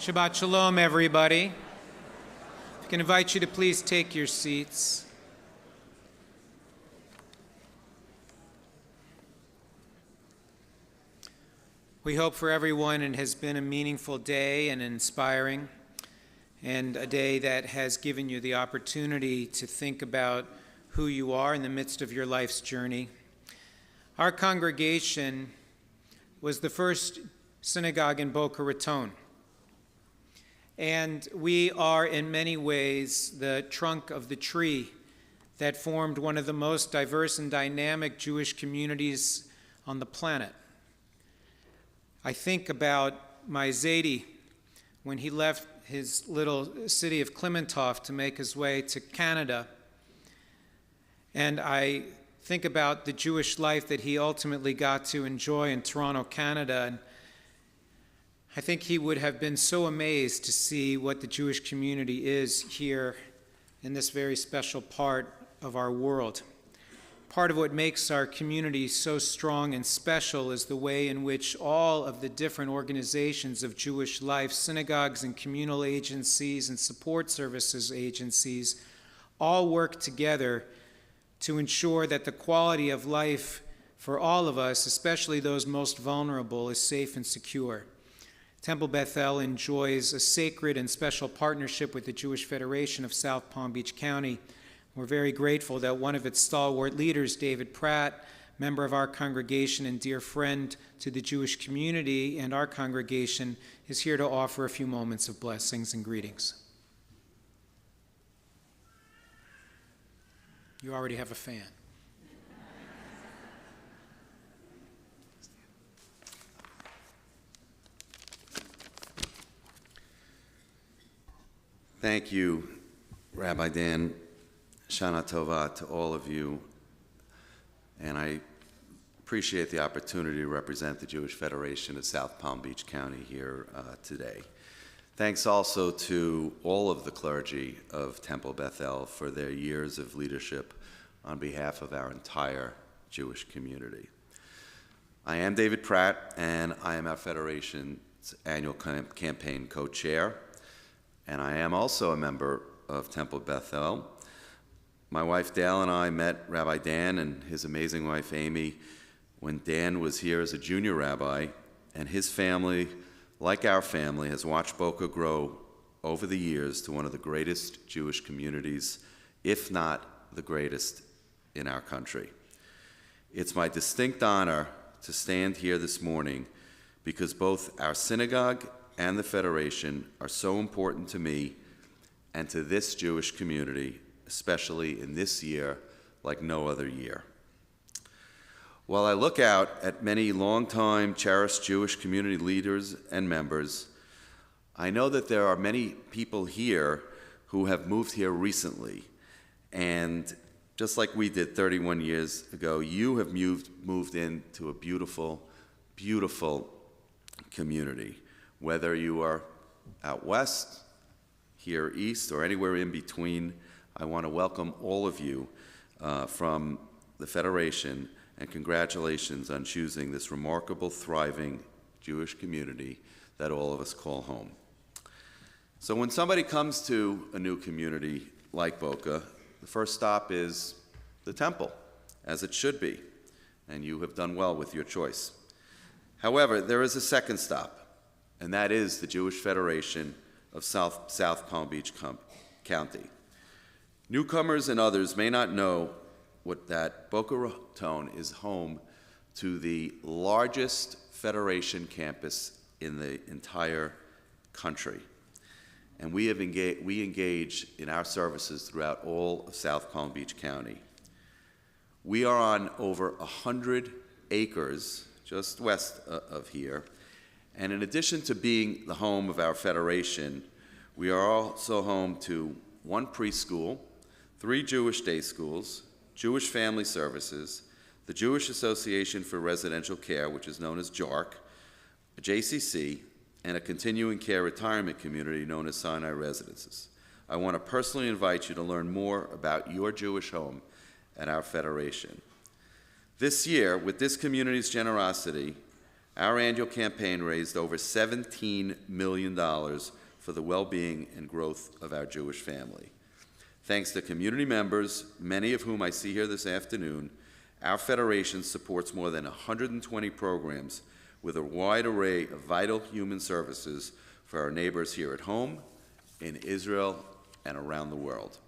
Shabbat Shalom, everybody. I can invite you to please take your seats. We hope for everyone it has been a meaningful day and inspiring, and a day that has given you the opportunity to think about who you are in the midst of your life's journey. Our congregation was the first synagogue in Boca Raton, and we are in many ways the trunk of the tree that formed one of the most diverse and dynamic Jewish communities on the planet. I think about my Zaidi when he left his little city of Clementov to make his way to Canada. And I think about the Jewish life that he ultimately got to enjoy in Toronto, Canada. And I think he would have been so amazed to see what the Jewish community is here in this very special part of our world. Part of what makes our community so strong and special is the way in which all of the different organizations of Jewish life, synagogues and communal agencies and support services agencies, all work together to ensure that the quality of life for all of us, especially those most vulnerable, is safe and secure. Temple Beth El enjoys a sacred and special partnership with the Jewish Federation of South Palm Beach County. We're very grateful that one of its stalwart leaders, David Pratt, member of our congregation and dear friend to the Jewish community and our congregation, is here to offer a few moments of blessings and greetings. You already have a fan. Thank you, Rabbi Dan. Shana Tova to all of you, and I appreciate the opportunity to represent the Jewish Federation of South Palm Beach County here today. Thanks also to all of the clergy of Temple Beth El for their years of leadership on behalf of our entire Jewish community. I am David Pratt, and I am our Federation's annual campaign co-chair, and I am also a member of Temple Beth El. My wife Dale and I met Rabbi Dan and his amazing wife Amy when Dan was here as a junior rabbi, and his family, like our family, has watched Boca grow over the years to one of the greatest Jewish communities, if not the greatest in our country. It's my distinct honor to stand here this morning because both our synagogue and the Federation are so important to me and to this Jewish community, especially in this year like no other year. While I look out at many longtime cherished Jewish community leaders and members, I know that there are many people here who have moved here recently. And just like we did 31 years ago, you have moved into a beautiful, beautiful community. Whether you are out west, here east, or anywhere in between, I want to welcome all of you from the Federation, and congratulations on choosing this remarkable, thriving Jewish community that all of us call home. So when somebody comes to a new community like Boca, the first stop is the temple, as it should be, and you have done well with your choice. However, there is a second stop, and that is the Jewish Federation of South Palm Beach County. Newcomers and others may not know that Boca Raton is home to the largest Federation campus in the entire country. And we engage in our services throughout all of South Palm Beach County. We are on over 100 acres just west of here. And in addition to being the home of our Federation, we are also home to one preschool, 3 Jewish day schools, Jewish Family Services, the Jewish Association for Residential Care, which is known as JARC, a JCC, and a continuing care retirement community known as Sinai Residences. I want to personally invite you to learn more about your Jewish home at our Federation. This year, with this community's generosity, Our annual campaign raised over $17 million for the well-being and growth of our Jewish family. Thanks to community members, many of whom I see here this afternoon, our Federation supports more than 120 programs with a wide array of vital human services for our neighbors here at home, in Israel, and around the world.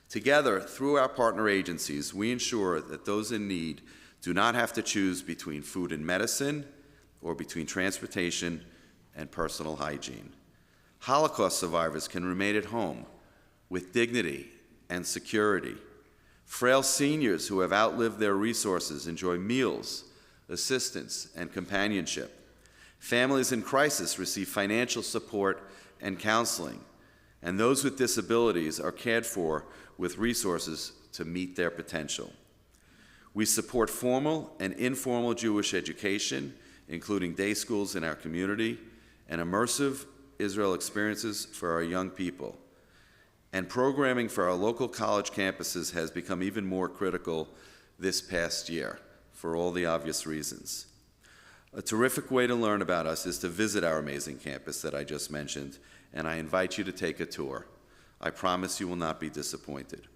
Together, through our partner agencies, we ensure that those in need do not have to choose between food and medicine or between transportation and personal hygiene. Holocaust survivors can remain at home with dignity and security. Frail seniors who have outlived their resources enjoy meals, assistance, and companionship. Families in crisis receive financial support and counseling, and those with disabilities are cared for with resources to meet their potential. We support formal and informal Jewish education, including day schools in our community, and immersive Israel experiences for our young people. And programming for our local college campuses has become even more critical this past year, for all the obvious reasons. A terrific way to learn about us is to visit our amazing campus that I just mentioned, and I invite you to take a tour. I promise you will not be disappointed.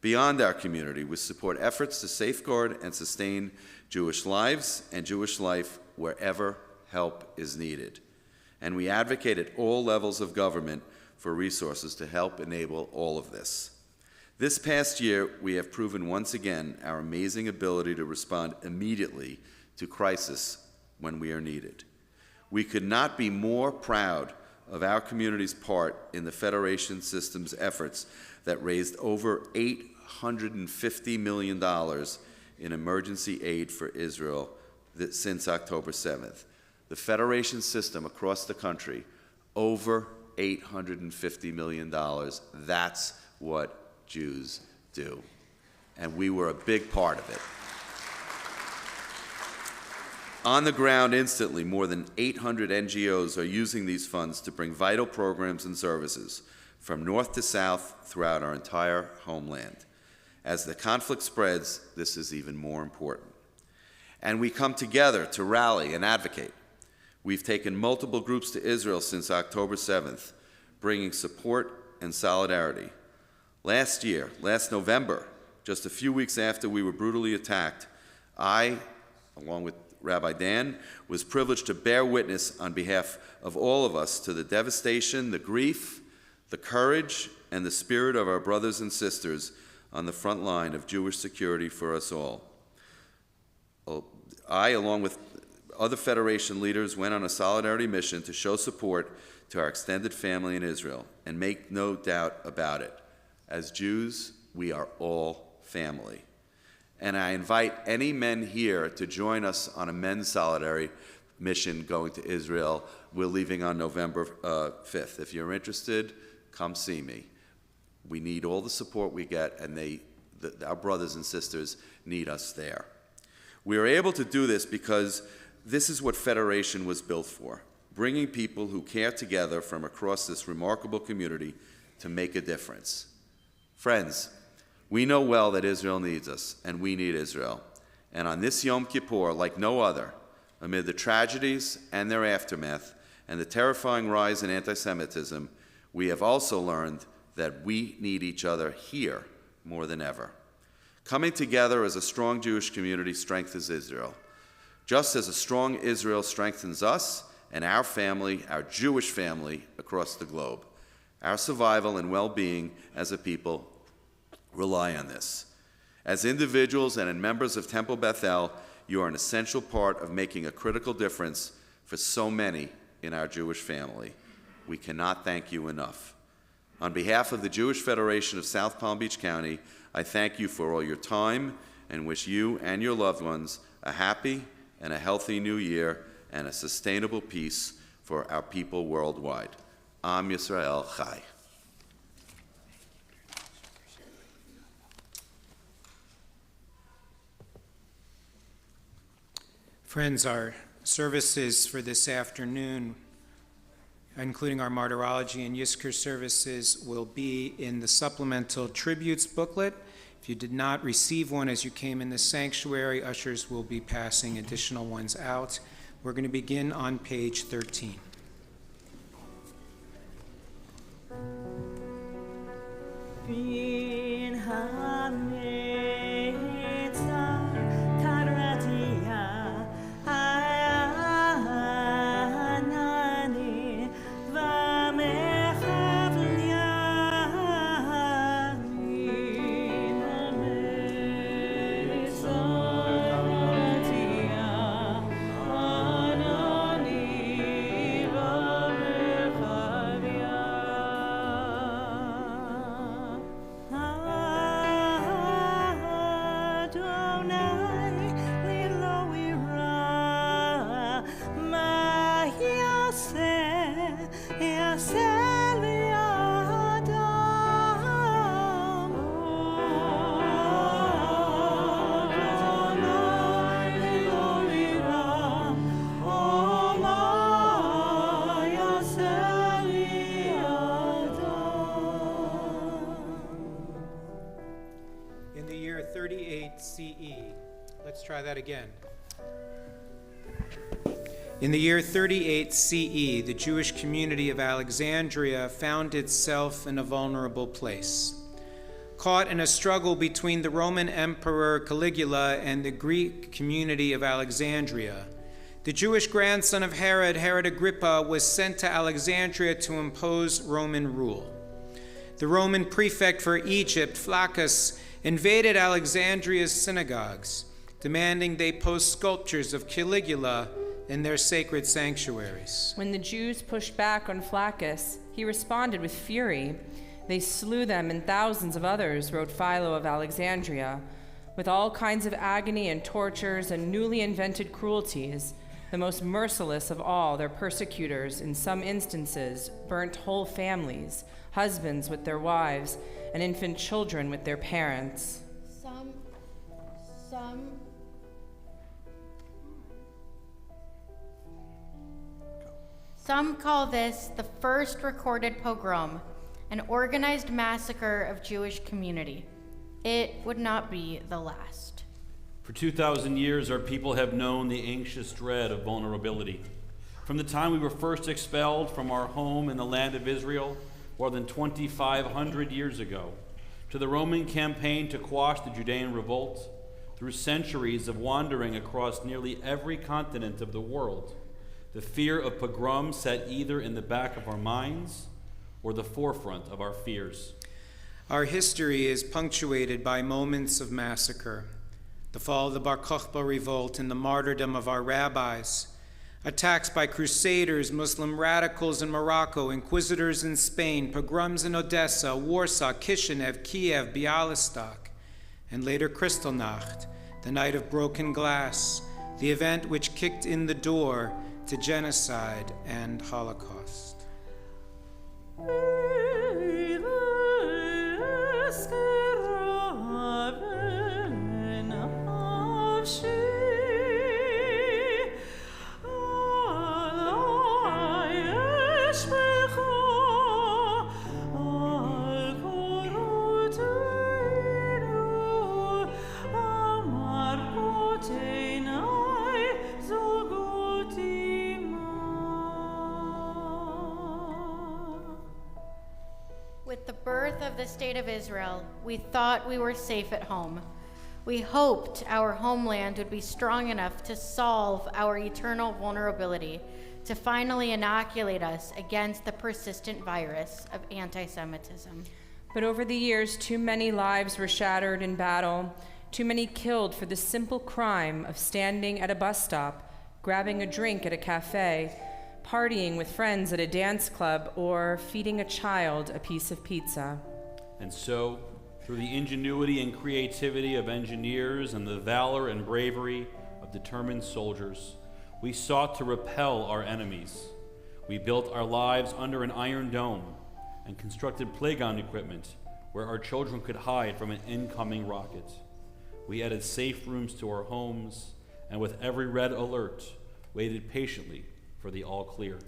Beyond our community, we support efforts to safeguard and sustain Jewish lives and Jewish life wherever help is needed. And we advocate at all levels of government for resources to help enable all of this. This past year, we have proven once again our amazing ability to respond immediately to crisis when we are needed. We could not be more proud of our community's part in the Federation system's efforts that raised over $850 million in emergency aid for Israel since October 7th. The Federation system across the country, over $850 million. That's what Jews do. And we were a big part of it. On the ground instantly, more than 800 NGOs are using these funds to bring vital programs and services from north to south throughout our entire homeland. As the conflict spreads, this is even more important. And we come together to rally and advocate. We've taken multiple groups to Israel since October 7th, bringing support and solidarity. Last November, just a few weeks after we were brutally attacked, I, along with Rabbi Dan, was privileged to bear witness on behalf of all of us to the devastation, the grief, the courage, and the spirit of our brothers and sisters on the front line of Jewish security for us all. I, along with other Federation leaders, went on a solidarity mission to show support to our extended family in Israel, and make no doubt about it. As Jews, we are all family. And I invite any men here to join us on a men's solidarity mission going to Israel. We're leaving on November 5th. If you're interested, come see me. We need all the support we get, and our brothers and sisters need us there. We are able to do this because this is what Federation was built for, bringing people who care together from across this remarkable community to make a difference. Friends, we know well that Israel needs us, and we need Israel. And on this Yom Kippur, like no other, amid the tragedies and their aftermath and the terrifying rise in anti-Semitism, we have also learned that we need each other here more than ever. Coming together as a strong Jewish community strengthens Israel, just as a strong Israel strengthens us and our family, our Jewish family, across the globe. Our survival and well-being as a people rely on this. As individuals and as members of Temple Bethel, you are an essential part of making a critical difference for so many in our Jewish family. We cannot thank you enough. On behalf of the Jewish Federation of South Palm Beach County, I thank you for all your time and wish you and your loved ones a happy and a healthy new year and a sustainable peace for our people worldwide. Am Yisrael Chai. Friends, our services for this afternoon, including our martyrology and Yizkor services, will be in the supplemental tributes booklet If you did not receive one as you came in the sanctuary, ushers will be passing additional ones out. We're going to begin on page 13. Let's try that again. In the year 38 CE, the Jewish community of Alexandria found itself in a vulnerable place. Caught in a struggle between the Roman Emperor Caligula and the Greek community of Alexandria, the Jewish grandson of Herod, Herod Agrippa, was sent to Alexandria to impose Roman rule. The Roman prefect for Egypt, Flaccus, invaded Alexandria's synagogues, demanding they post sculptures of Caligula in their sacred sanctuaries. When the Jews pushed back on Flaccus, he responded with fury. They slew them, and thousands of others, wrote Philo of Alexandria. With all kinds of agony and tortures and newly invented cruelties, the most merciless of all their persecutors, in some instances, burnt whole families, husbands with their wives, and infant children with their parents. Some call this the first recorded pogrom, an organized massacre of Jewish community. It would not be the last. For 2,000 years, our people have known the anxious dread of vulnerability. From the time we were first expelled from our home in the land of Israel, more than 2,500 years ago, to the Roman campaign to quash the Judean revolt, through centuries of wandering across nearly every continent of the world, the fear of pogrom sat either in the back of our minds or the forefront of our fears. Our history is punctuated by moments of massacre: the fall of the Bar Kokhba revolt and the martyrdom of our rabbis, attacks by crusaders, Muslim radicals in Morocco, inquisitors in Spain, pogroms in Odessa, Warsaw, Kishinev, Kiev, Bialystok, and later Kristallnacht, the night of broken glass, the event which kicked in the door to genocide and Holocaust. With the birth of the State of Israel, we thought we were safe at home. We hoped our homeland would be strong enough to solve our eternal vulnerability, to finally inoculate us against the persistent virus of anti-Semitism. But over the years, too many lives were shattered in battle, too many killed for the simple crime of standing at a bus stop, grabbing a drink at a cafe, partying with friends at a dance club, or feeding a child a piece of pizza. And so, through the ingenuity and creativity of engineers and the valor and bravery of determined soldiers, we sought to repel our enemies. We built our lives under an iron dome and constructed playground equipment where our children could hide from an incoming rocket. We added safe rooms to our homes, and with every red alert, waited patiently for the all clear.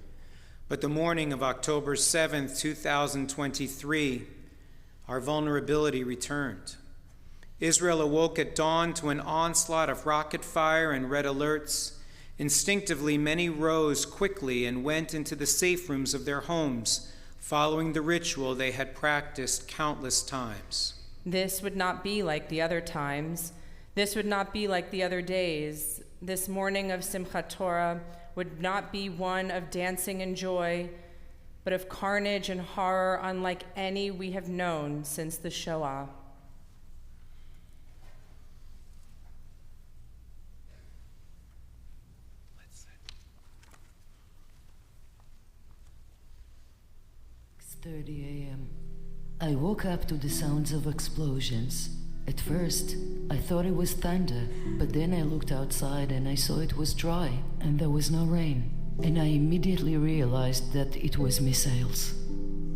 But the morning of October 7th, 2023, our vulnerability returned. Israel awoke at dawn to an onslaught of rocket fire and red alerts. Instinctively, many rose quickly and went into the safe rooms of their homes, following the ritual they had practiced countless times. This would not be like the other times. This would not be like the other days. This morning of Simchat Torah would not be one of dancing and joy, but of carnage and horror unlike any we have known since the Shoah. It's 6:30 a.m. I woke up to the sounds of explosions. At first, I thought it was thunder, but then I looked outside and I saw it was dry and there was no rain. And I immediately realized that it was missiles.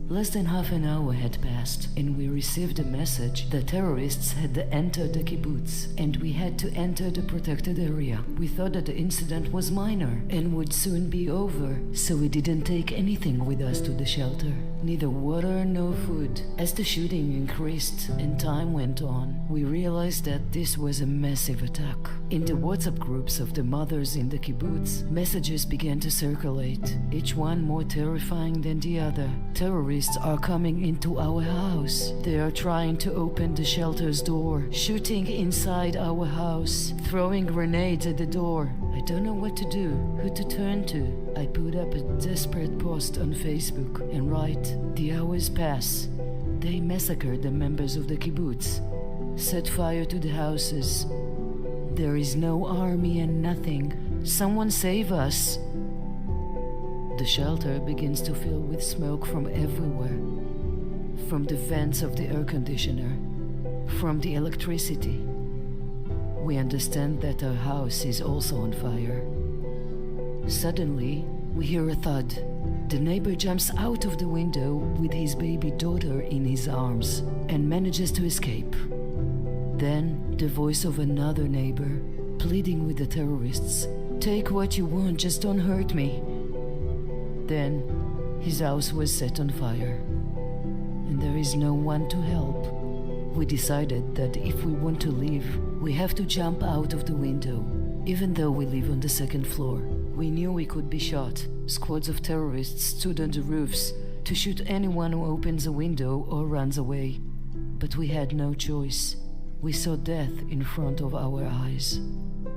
Less than half an hour had passed, and we received a message that terrorists had entered the kibbutz, and we had to enter the protected area. We thought that the incident was minor and would soon be over, so we didn't take anything with us to the shelter. Neither water nor food. As the shooting increased and time went on, we realized that this was a massive attack. In the WhatsApp groups of the mothers in the kibbutz, messages began to circulate, each one more terrifying than the other. Terrorists are coming into our house. They are trying to open the shelter's door, shooting inside our house, throwing grenades at the door. I don't know what to do, who to turn to. I put up a desperate post on Facebook and write, "The hours pass. They massacred the members of the kibbutz, set fire to the houses. There is no army and nothing. Someone save us." The shelter begins to fill with smoke from everywhere. From the vents of the air conditioner, from the electricity. We understand that our house is also on fire. Suddenly, we hear a thud. The neighbor jumps out of the window with his baby daughter in his arms and manages to escape. Then, the voice of another neighbor, pleading with the terrorists, "Take what you want, just don't hurt me." Then, his house was set on fire, and there is no one to help. We decided that if we want to leave, we have to jump out of the window, even though we live on the second floor. We knew we could be shot. Squads of terrorists stood on the roofs to shoot anyone who opens a window or runs away. But we had no choice. We saw death in front of our eyes.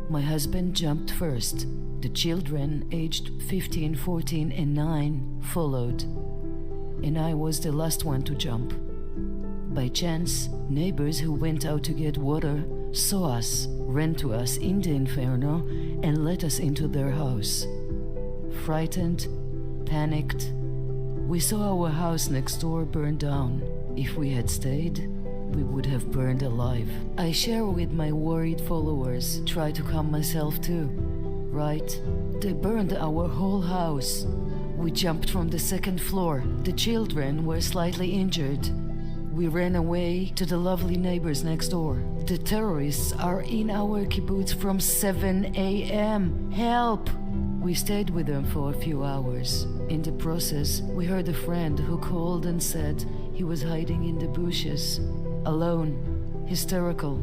My husband jumped first. The children, aged 15, 14, and 9, followed. And I was the last one to jump. By chance, neighbors who went out to get water saw us, ran to us in the inferno, and let us into their house. Frightened, panicked, we saw our house next door burn down. If we had stayed, we would have burned alive. I share with my worried followers, try to calm myself too. Right? They burned our whole house. We jumped from the second floor. The children were slightly injured. We ran away to the lovely neighbors next door. The terrorists are in our kibbutz from 7 a.m. Help! We stayed with them for a few hours. In the process, we heard a friend who called and said he was hiding in the bushes, alone, hysterical.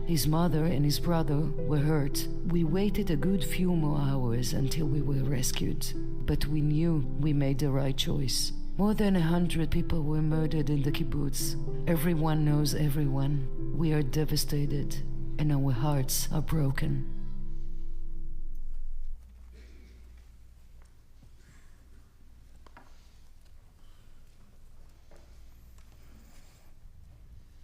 His mother and his brother were hurt. We waited a good few more hours until we were rescued. But we knew we made the right choice. More than 100 people were murdered in the kibbutz. Everyone knows everyone. We are devastated, and our hearts are broken.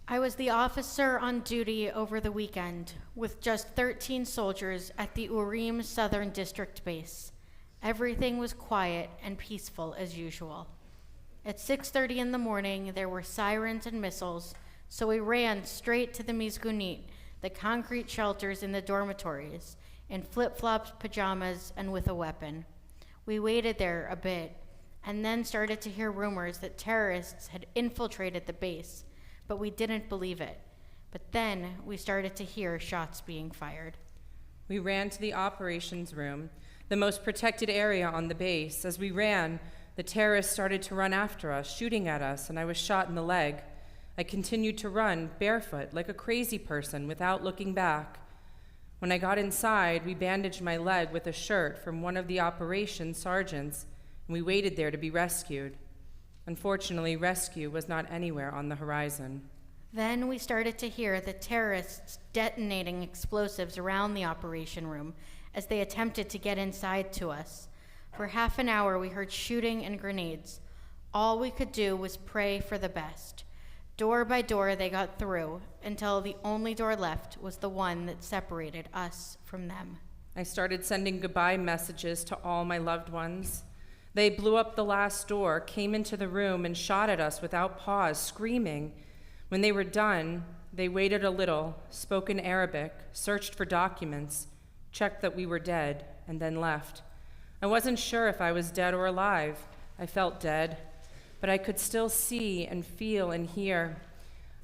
I was the officer on duty over the weekend with just 13 soldiers at the Urim Southern District Base. Everything was quiet and peaceful as usual. At 6:30 in the morning, there were sirens and missiles, so we ran straight to the mizgunit, the concrete shelters in the dormitories, in flip-flops, pajamas, and with a weapon. We waited there a bit, and then started to hear rumors that terrorists had infiltrated the base, but we didn't believe it. But then we started to hear shots being fired. We ran to the operations room, the most protected area on the base. As we ran, the terrorists started to run after us, shooting at us, and I was shot in the leg. I continued to run barefoot like a crazy person without looking back. When I got inside, we bandaged my leg with a shirt from one of the operations sergeants, and we waited there to be rescued. Unfortunately, rescue was not anywhere on the horizon. Then we started to hear the terrorists detonating explosives around the operation room as they attempted to get inside to us. For half an hour, we heard shooting and grenades. All we could do was pray for the best. Door by door, they got through until the only door left was the one that separated us from them. I started sending goodbye messages to all my loved ones. They blew up the last door, came into the room, and shot at us without pause, screaming. When they were done, they waited a little, spoke in Arabic, searched for documents, checked that we were dead, and then left. I wasn't sure if I was dead or alive. I felt dead, but I could still see and feel and hear.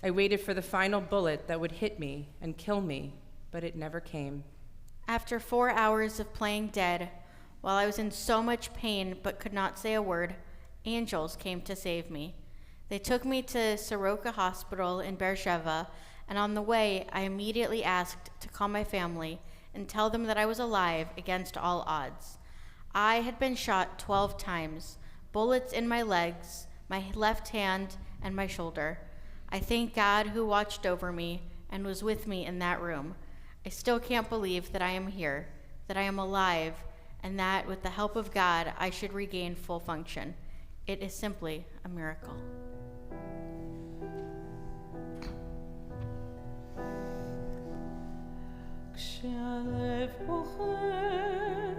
I waited for the final bullet that would hit me and kill me, but it never came. After 4 hours of playing dead, while I was in so much pain but could not say a word, angels came to save me. They took me to Soroka Hospital in Beersheba, and on the way, I immediately asked to call my family and tell them that I was alive against all odds. I had been shot 12 times, bullets in my legs, my left hand, and my shoulder. I thank God who watched over me and was with me in that room. I still can't believe that I am here, that I am alive, and that with the help of God, I should regain full function. It is simply a miracle. כשהלב בוחר,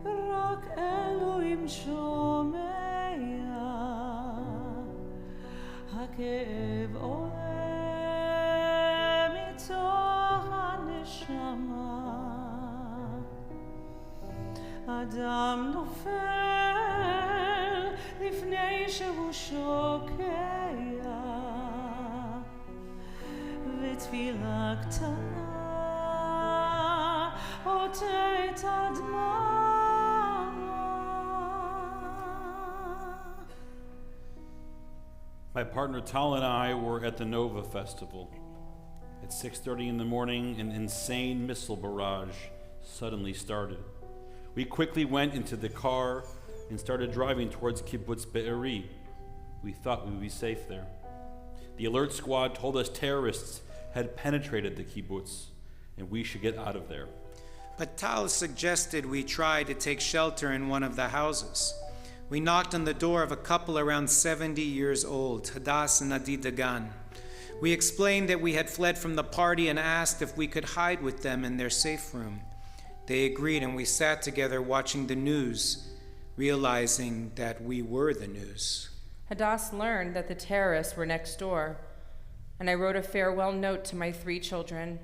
רק אלוהים שומע, הכאב עולה מתוך הנשמה, אדם נופל לפני שהוא שוקע, ותפילה קטנה My partner Tal and I were at the Nova Festival. At 6:30 in the morning, an insane missile barrage suddenly started. We quickly went into the car and started driving towards Kibbutz Be'eri. We thought we would be safe there. The alert squad told us terrorists had penetrated the kibbutz and we should get out of there. But Tal suggested we try to take shelter in one of the houses. We knocked on the door of a couple around 70 years old, Hadass and Adi Dagan. We explained that we had fled from the party and asked if we could hide with them in their safe room. They agreed, and we sat together watching the news, realizing that we were the news. Hadass learned that the terrorists were next door, and I wrote a farewell note to my 3 children.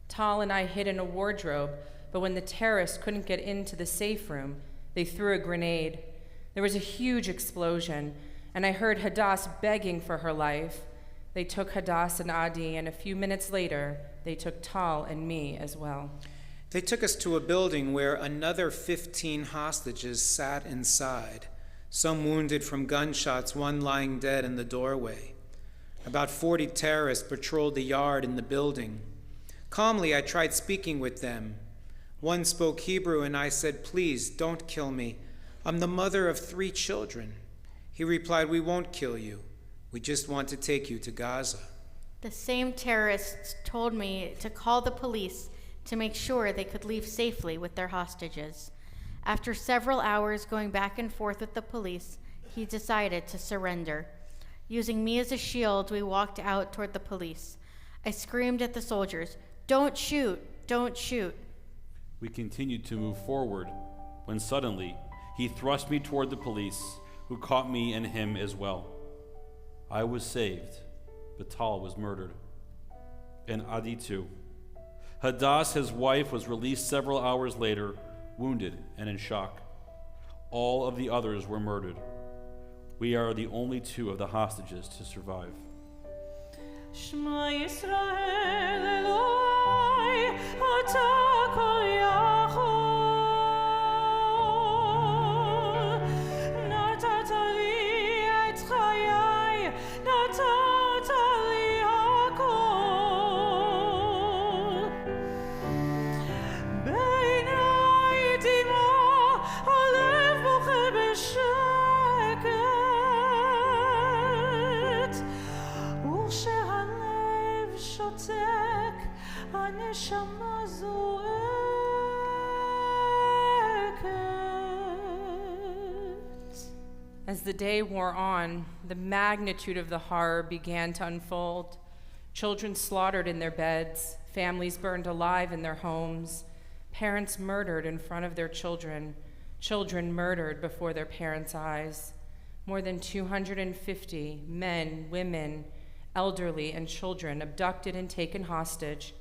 Tal and I hid in a wardrobe, but when the terrorists couldn't get into the safe room, they threw a grenade. There was a huge explosion, and I heard Hadass begging for her life. They took Hadass and Adi, and a few minutes later, they took Tal and me as well. They took us to a building where another 15 hostages sat inside, some wounded from gunshots, one lying dead in the doorway. About 40 terrorists patrolled the yard in the building. Calmly, I tried speaking with them. One spoke Hebrew, and I said, "Please, don't kill me. I'm the mother of 3 children." He replied, "We won't kill you. We just want to take you to Gaza." The same terrorists told me to call the police to make sure they could leave safely with their hostages. After several hours going back and forth with the police, he decided to surrender. Using me as a shield, we walked out toward the police. I screamed at the soldiers, "Don't shoot, don't shoot." We continued to move forward when suddenly he thrust me toward the police, who caught me and him as well. I was saved, but Tal was murdered. And Adi too. Hadass, his wife, was released several hours later, wounded and in shock. All of the others were murdered. We are the only 2 of the hostages to survive. Shema Yisrael Eloi, Ata Kol Yachol, Natata li et chayai, Natata li הנשמה זועקת. As the day wore on, the magnitude of the horror began to unfold. Children slaughtered in their beds, families burned alive in their homes, parents murdered in front of their children, children murdered before their parents' eyes. More than 250 men, women, elderly, and children abducted and taken hostage,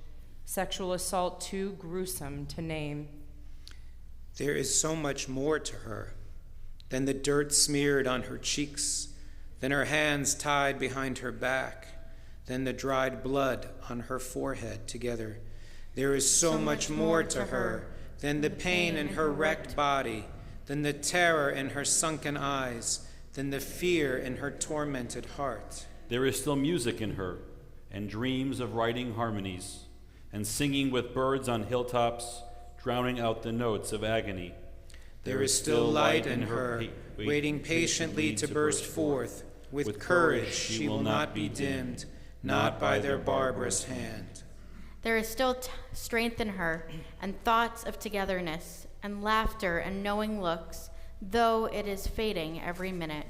sexual assault too gruesome to name. There is so much more to her than the dirt smeared on her cheeks, than her hands tied behind her back, than the dried blood on her forehead together. There is so much more to her than the pain in her wrecked body, than the terror in her sunken eyes, than the fear in her tormented heart. There is still music in her, and dreams of writing harmonies, and singing with birds on hilltops, drowning out the notes of agony. There is still light in her, waiting patiently to burst forth. With courage she will not be dimmed, not by their barbarous hand. There is still strength in her, and thoughts of togetherness, and laughter and knowing looks, though it is fading every minute.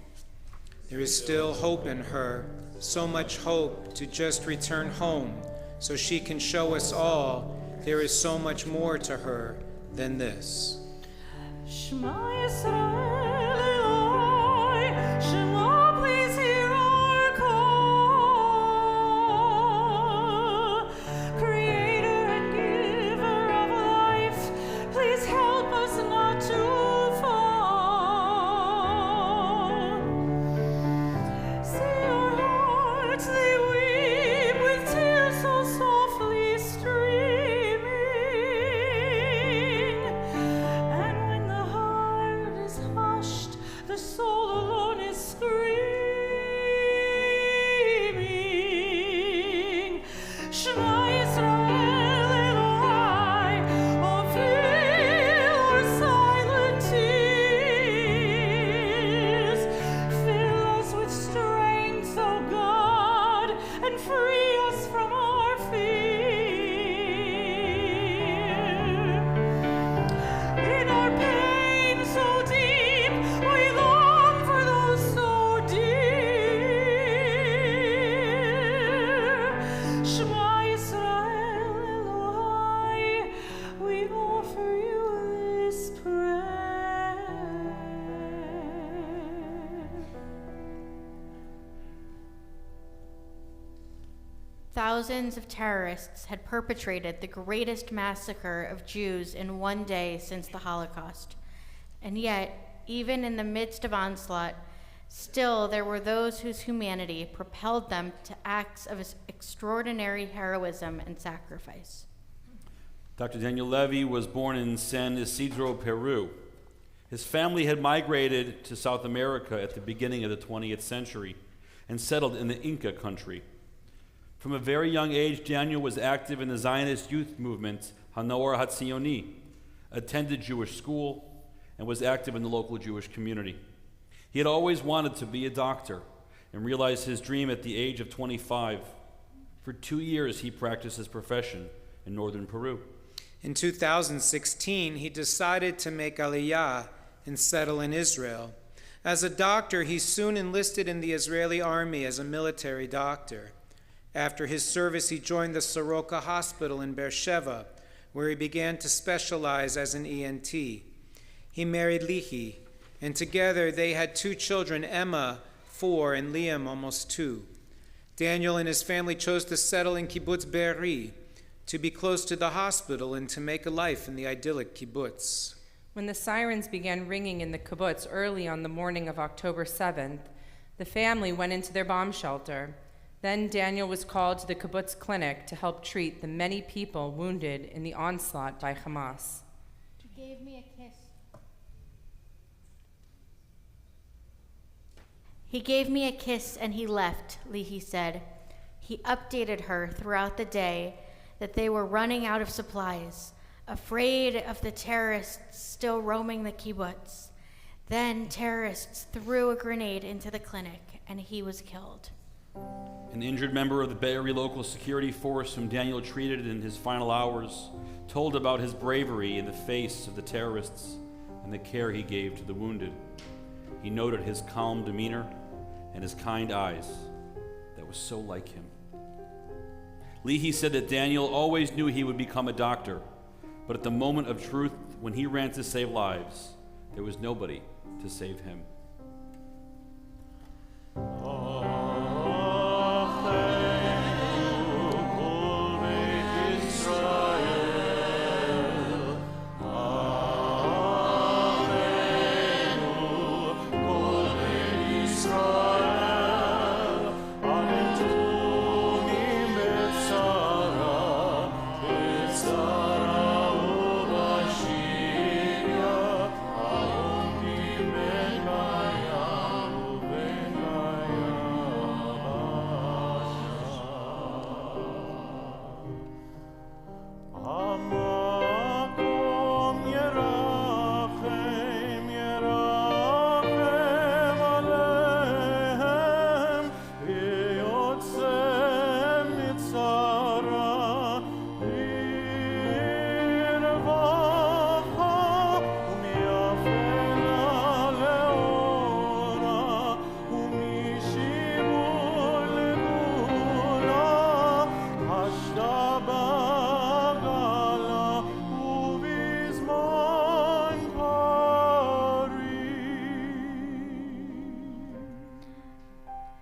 There is still hope in her, so much hope to just return home, so she can show us all there is so much more to her than this. Shema Yisrael Eloi, Shema, please hear our call. Creator and giver of life, please help us not to fall. See our hearts, they weep with tears so softly streaming. And when the heart is hushed, the soul alone is screaming. Shema Yisrael Eloi, oh fill our silent tears. Fill us with strength, O God, and free us from our fear. In our pain so deep, we long for those so dear. Shema Yisrael Eloi, we offer you this prayer. Thousands of terrorists had perpetrated the greatest massacre of Jews in one day since the Holocaust. And yet, even in the midst of onslaught, still there were those whose humanity propelled them to acts of extraordinary heroism and sacrifice. Dr. Daniel Levy was born in San Isidro, Peru. His family had migrated to South America at the beginning of the 20th century and settled in the Inca country. From a very young age, Daniel was active in the Zionist youth movement, Hanor Hatzioni, attended Jewish school, and was active in the local Jewish community. He had always wanted to be a doctor and realized his dream at the age of 25. For 2 years, he practiced his profession in northern Peru. In 2016, he decided to make Aliyah and settle in Israel. As a doctor, he soon enlisted in the Israeli army as a military doctor. After his service, he joined the Soroka Hospital in Beersheba, where he began to specialize as an ENT. He married Lihi, and together they had 2 children, Emma, 4, and Liam, almost 2. Daniel and his family chose to settle in Kibbutz Be'eri, to be close to the hospital and to make a life in the idyllic kibbutz. When the sirens began ringing in the kibbutz early on the morning of October 7th, the family went into their bomb shelter. Then Daniel was called to the kibbutz clinic to help treat the many people wounded in the onslaught by Hamas. He gave me a kiss. He gave me a kiss and he left, Lihi said. He updated her throughout the day that they were running out of supplies, afraid of the terrorists still roaming the kibbutz. Then terrorists threw a grenade into the clinic and he was killed. An injured member of the Bay Area local security force whom Daniel treated in his final hours told about his bravery in the face of the terrorists and the care he gave to the wounded. He noted his calm demeanor and his kind eyes that was so like him. Leahy said that Daniel always knew he would become a doctor, but at the moment of truth, when he ran to save lives, there was nobody to save him.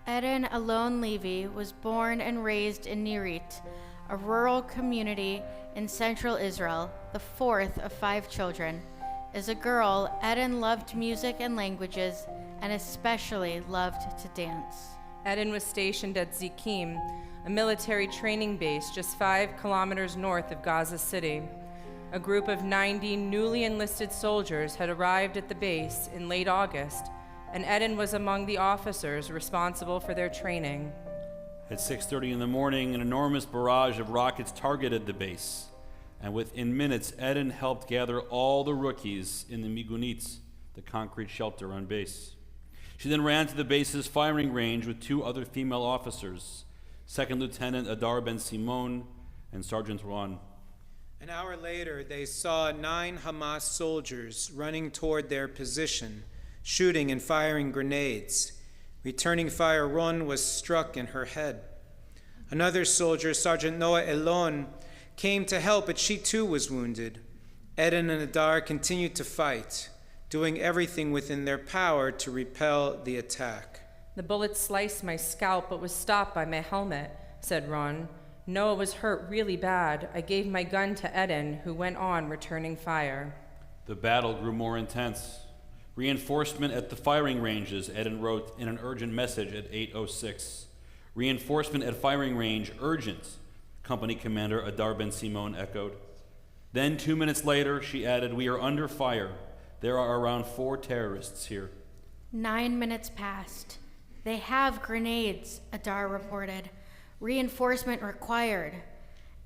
Eden Alon Levy was born and raised in Nirit, a rural community in central Israel, the fourth of 5 children. As a girl, Eden loved music and languages, and especially loved to dance. Eden was stationed at Zikim, a military training base just 5 kilometers north of Gaza City. A group of 90 newly enlisted soldiers had arrived at the base in late August, and Eden was among the officers responsible for their training. At 6:30 in the morning, an enormous barrage of rockets targeted the base, and within minutes, Eden helped gather all the rookies in the migunitz, the concrete shelter on base. She then ran to the base's firing range with 2 other female officers, Second Lieutenant Adar Ben Simon and Sergeant Ron. An hour later, they saw 9 Hamas soldiers running toward their position, shooting and firing grenades. Returning fire, Ron was struck in her head. Another soldier, Sergeant Noah Elon, came to help, but she too was wounded. Eden and Adar continued to fight, doing everything within their power to repel the attack. The bullet sliced my scalp but was stopped by my helmet, said Ron. Noah was hurt really bad. I gave my gun to Eden, who went on returning fire. The battle grew more intense. Reinforcement at the firing ranges, Eden wrote in an urgent message at 8:06. Reinforcement at firing range, urgent, Company Commander Adar Ben Simon echoed. Then 2 minutes later, she added, we are under fire. There are around 4 terrorists here. 9 minutes passed. They have grenades, Adar reported. Reinforcement required.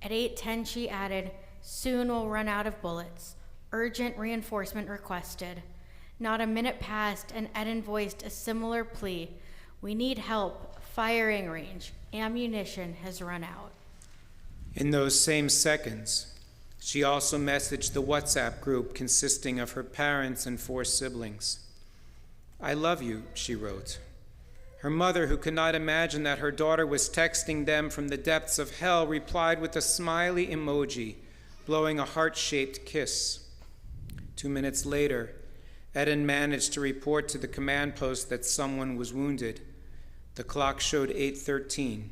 At 8:10, she added, soon we'll run out of bullets. Urgent reinforcement requested. Not a minute passed, and Eden voiced a similar plea. We need help. Firing range. Ammunition has run out. In those same seconds, she also messaged the WhatsApp group consisting of her parents and 4 siblings. I love you, she wrote. Her mother, who could not imagine that her daughter was texting them from the depths of hell, replied with a smiley emoji, blowing a heart-shaped kiss. 2 minutes later, Eden managed to report to the command post that someone was wounded. The clock showed 8:13.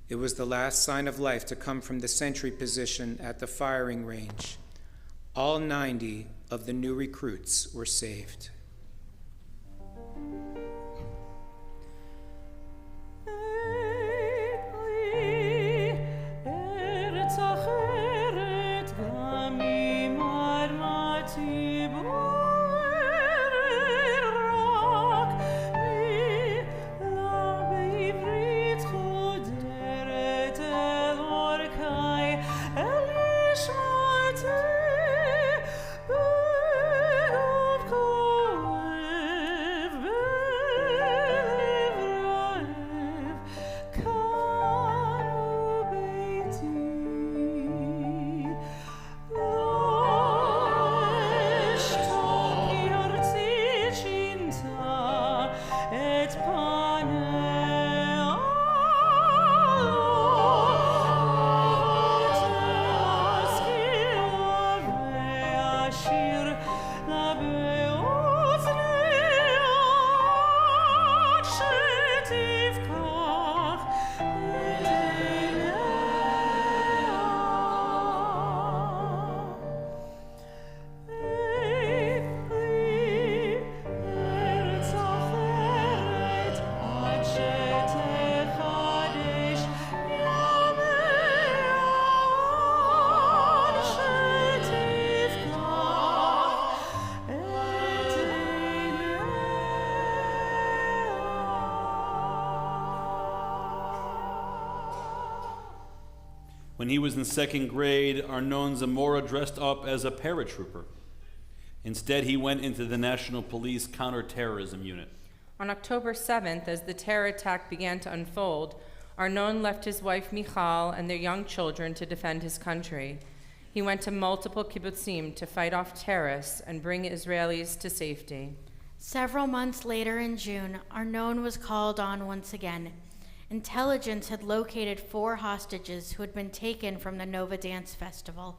It was the last sign of life to come from the sentry position at the firing range. All 90 of the new recruits were saved. When he was in second grade, Arnon Zamora dressed up as a paratrooper. Instead, he went into the National Police Counterterrorism Unit. On October 7th, as the terror attack began to unfold, Arnon left his wife Michal and their young children to defend his country. He went to multiple kibbutzim to fight off terrorists and bring Israelis to safety. Several months later in June, Arnon was called on once again. Intelligence had located 4 hostages who had been taken from the Nova Dance Festival: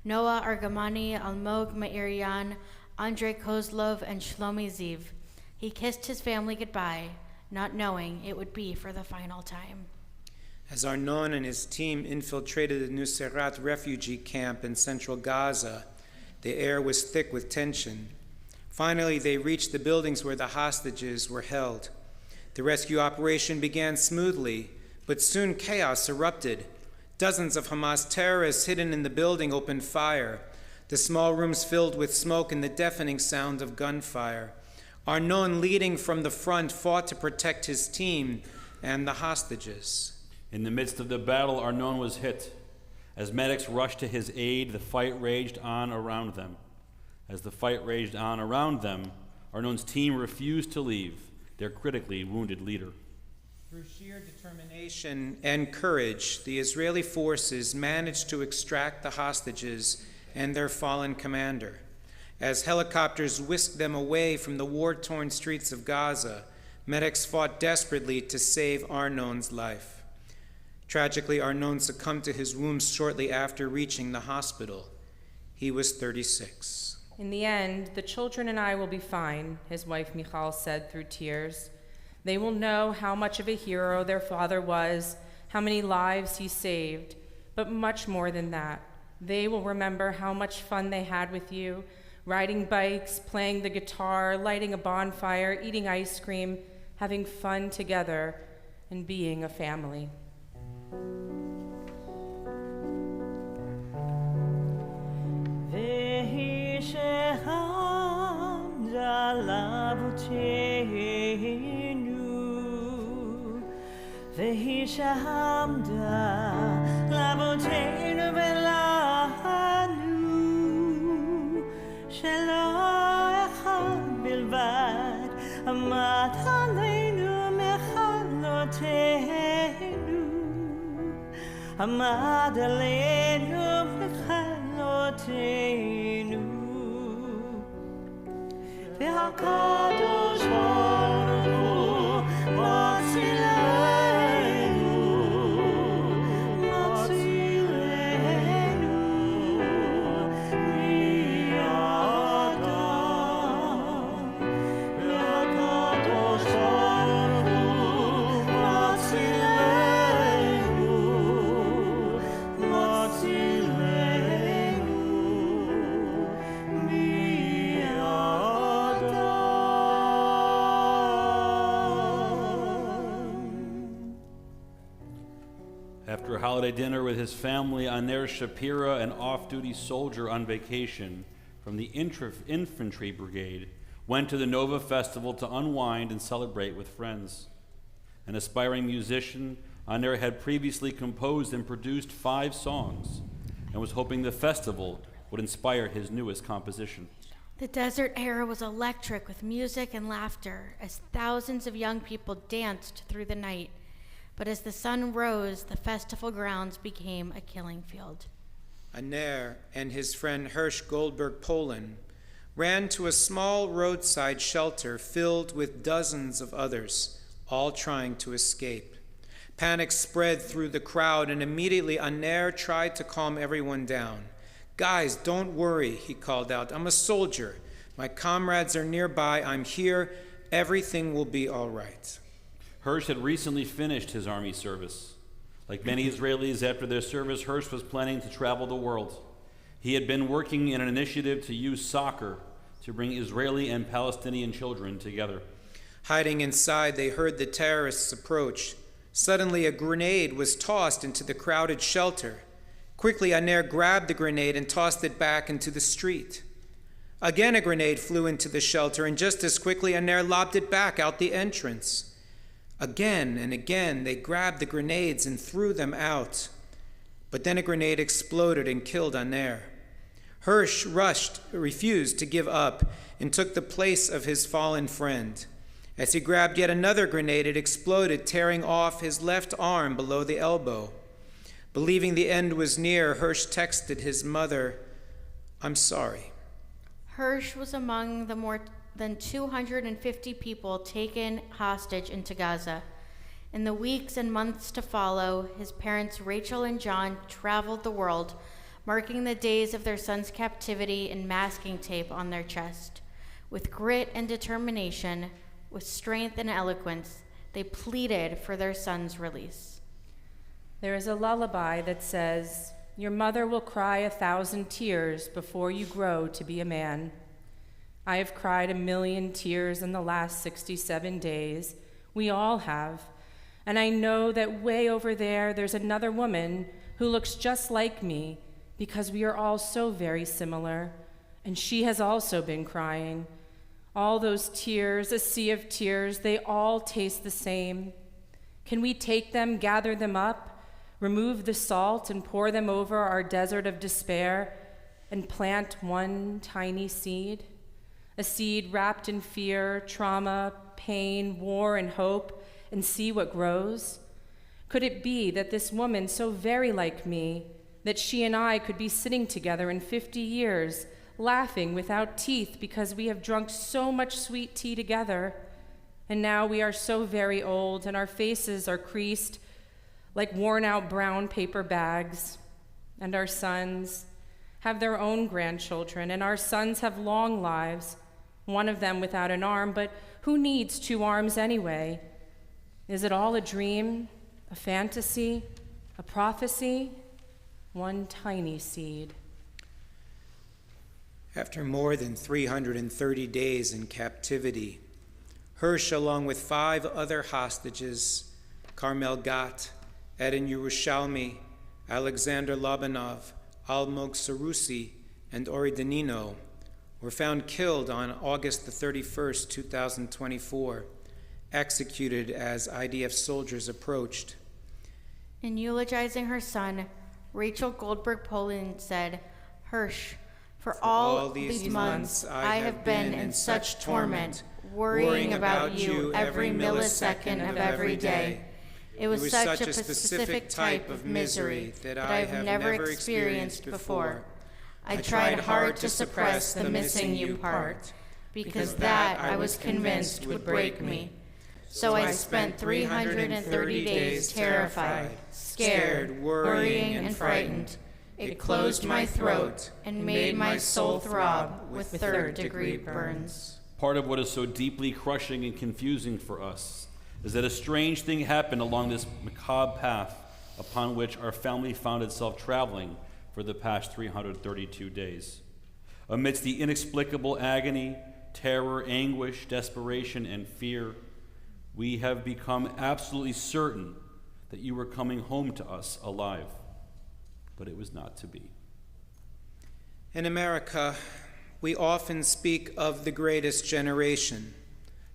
Noah Argamani, Almog Meiryan, Andrei Kozlov, and Shlomi Ziv. He kissed his family goodbye, not knowing it would be for the final time. As Arnon and his team infiltrated the Nuseirat refugee camp in central Gaza, the air was thick with tension. Finally, they reached the buildings where the hostages were held. The rescue operation began smoothly, but soon chaos erupted. Dozens of Hamas terrorists hidden in the building opened fire. The small rooms filled with smoke and the deafening sound of gunfire. Arnon, leading from the front, fought to protect his team and the hostages. In the midst of the battle, Arnon was hit. As medics rushed to his aid, the fight raged on around them. As the fight raged on around them, Arnon's team refused to leave their critically wounded leader. Through sheer determination and courage, the Israeli forces managed to extract the hostages and their fallen commander. As helicopters whisked them away from the war-torn streets of Gaza, medics fought desperately to save Arnon's life. Tragically, Arnon succumbed to his wounds shortly after reaching the hospital. He was 36. In the end, the children and I will be fine, his wife Michal said through tears. They will know how much of a hero their father was, how many lives he saved, but much more than that. They will remember how much fun they had with you, riding bikes, playing the guitar, lighting a bonfire, eating ice cream, having fun together, and being a family. והיא שעמדה לאבותינו ולנו, שלא אחד בלבד עמד עלינו מכלותינו, עמד עלינו מכלותינו. והקדוש ברוך הוא מצילנו, מצילנו מידם. והקדוש ברוך הוא מצילנו, מצילנו After a holiday dinner with his family, Aner Shapira, an off-duty soldier on vacation from the infantry brigade, went to the Nova Festival to unwind and celebrate with friends. An aspiring musician, Aner had previously composed and produced 5 songs and was hoping the festival would inspire his newest composition. The desert air was electric with music and laughter as thousands of young people danced through the night. But as the sun rose, the festival grounds became a killing field. Aner and his friend Hirsch Goldberg Poland ran to a small roadside shelter filled with dozens of others, all trying to escape. Panic spread through the crowd, and immediately Aner tried to calm everyone down. "Guys, don't worry," he called out. "I'm a soldier. My comrades are nearby. I'm here. Everything will be all right." Hirsch had recently finished his army service. Like many Israelis after their service, Hirsch was planning to travel the world. He had been working in an initiative to use soccer to bring Israeli and Palestinian children together. Hiding inside, they heard the terrorists approach. Suddenly, a grenade was tossed into the crowded shelter. Quickly, Aner grabbed the grenade and tossed it back into the street. Again, a grenade flew into the shelter, and just as quickly, Aner lobbed it back out the entrance. Again and again, they grabbed the grenades and threw them out. but then a grenade exploded and killed Aner. Hirsch refused to give up, and took the place of his fallen friend. As he grabbed yet another grenade, it exploded, tearing off his left arm below the elbow. Believing the end was near, Hirsch texted his mother, "I'm sorry." Hirsch was among the more than 250 people taken hostage into Gaza. In the weeks and months to follow, his parents Rachel and John traveled the world, marking the days of their son's captivity in masking tape on their chest. With grit and determination, with strength and eloquence, they pleaded for their son's release. There is a lullaby that says, "Your mother will cry 1,000 tears before you grow to be a man." I have cried 1,000,000 tears in the last 67 days. We all have. And I know that way over there's another woman who looks just like me, because we are all so very similar. And she has also been crying. All those tears, a sea of tears, they all taste the same. Can we take them, gather them up, remove the salt and pour them over our desert of despair, and plant one tiny seed? A seed wrapped in fear, trauma, pain, war, and hope, and see what grows? Could it be that this woman, so very like me, that she and I could be sitting together in 50 years, laughing without teeth because we have drunk so much sweet tea together, and now we are so very old and our faces are creased like worn-out brown paper bags, and our sons have their own grandchildren, and our sons have long lives, one of them without an arm, but who needs 2 arms anyway? Is it all a dream, a fantasy, a prophecy? One tiny seed. After more than 330 days in captivity, Hirsch, along with 5 other hostages, Carmel Gat, Eden Yerushalmi, Alexander Lobanov, Almog Sarusi, and Ori Danino, were found killed on August the 31st, 2024, executed as IDF soldiers approached. In eulogizing her son, Rachel Goldberg Poland said, "Hirsch, for all these months I have been in such torment, worrying about you every millisecond of every day. It was such a specific type of misery that I have never experienced before. I tried hard to suppress the missing you part, because that I was convinced would break me. So I spent 330 days terrified, scared, worrying, and frightened. It closed my throat and made my soul throb with third-degree burns." Part of what is so deeply crushing and confusing for us is that a strange thing happened along this macabre path upon which our family found itself traveling for the past 332 days. Amidst the inexplicable agony, terror, anguish, desperation, and fear, we have become absolutely certain that you were coming home to us alive. But it was not to be. In America, we often speak of the greatest generation,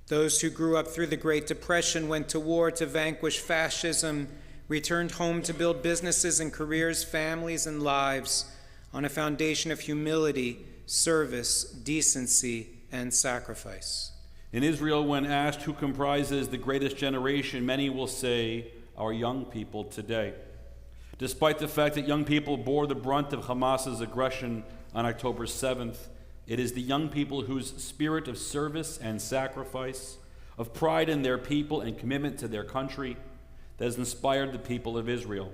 those who grew up through the Great Depression, went to war to vanquish fascism, returned home to build businesses and careers, families and lives on a foundation of humility, service, decency, and sacrifice. In Israel, when asked who comprises the greatest generation, many will say our young people today. Despite the fact that young people bore the brunt of Hamas's aggression on October 7th, it is the young people whose spirit of service and sacrifice, of pride in their people and commitment to their country, that has inspired the people of Israel.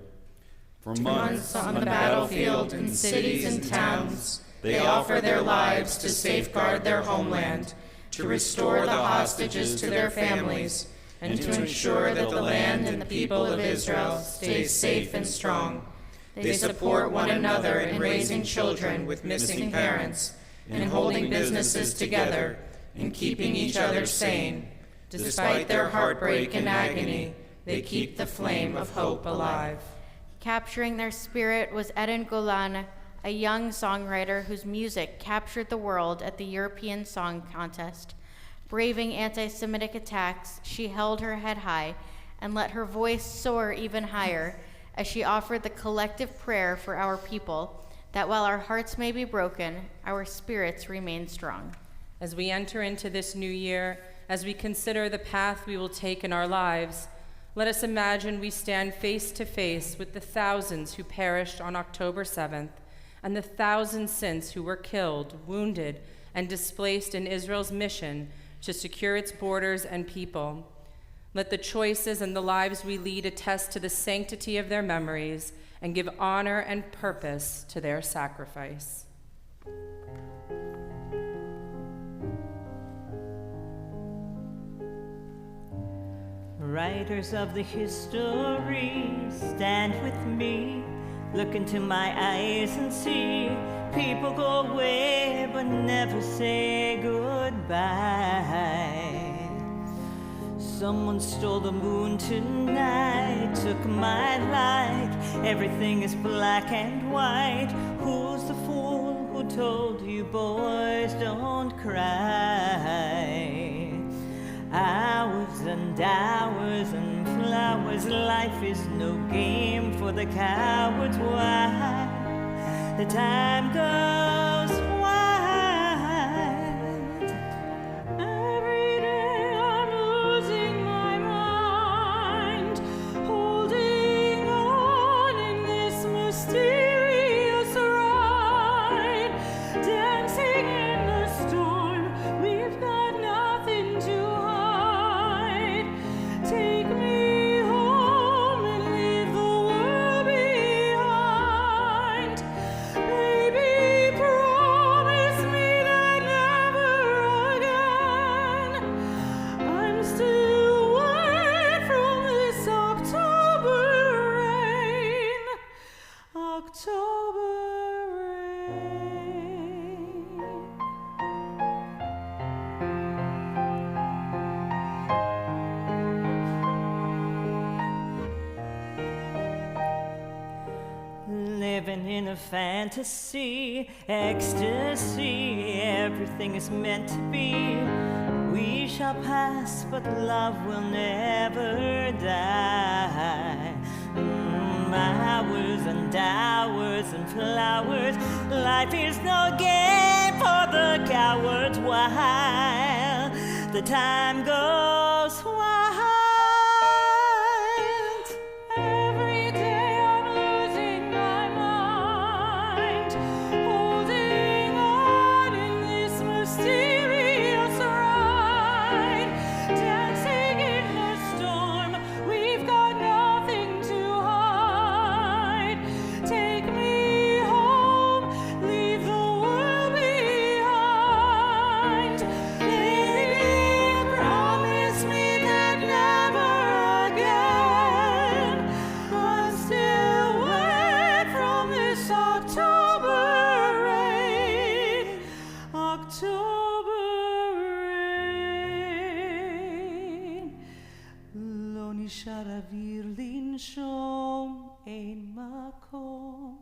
For months on the battlefield in cities and towns, they offer their lives to safeguard their homeland, to restore the hostages to their families, and to ensure that the land and the people of Israel stay safe and strong. They support one another in raising children with missing parents, in holding businesses together, in keeping each other sane. Despite their heartbreak and agony, they keep the flame of hope alive. Capturing their spirit was Eden Golan, a young songwriter whose music captured the world at the European Song Contest. Braving anti-Semitic attacks, she held her head high and let her voice soar even higher as she offered the collective prayer for our people, that while our hearts may be broken, our spirits remain strong. As we enter into this new year, as we consider the path we will take in our lives, let us imagine we stand face to face with the thousands who perished on October 7th and the thousands since who were killed, wounded, and displaced in Israel's mission to secure its borders and people. Let the choices and the lives we lead attest to the sanctity of their memories and give honor and purpose to their sacrifice. Writers of the history, stand with me. Look into my eyes and see. People go away but never say goodbye. Someone stole the moon tonight, took my light. Everything is black and white. Who's the fool who told you boys don't cry? Hours and hours and flowers, life is no game for the cowards. Why? The time goes wild. Every day I'm losing my mind, holding on in this mysterious ride, dancing in the storm. We've got nothing to hide. Take me home and leave the world behind. Baby, promise me that never again. I'm still away from this October rain. October rain. Living in a fantasy, ecstasy, everything is meant to be. We shall pass, but love will never die. Hours and hours and flowers, life is no game for the cowards. While the time goes wild. Every day I'm losing my mind, holding on in this mysterious ride, dancing in the storm. We've got nothing to hide. Take me home, leave the world behind. Baby, promise me that never again. I'm still away from this October rain. October rain. לא נשאר אוויר לנשום, אין מקום,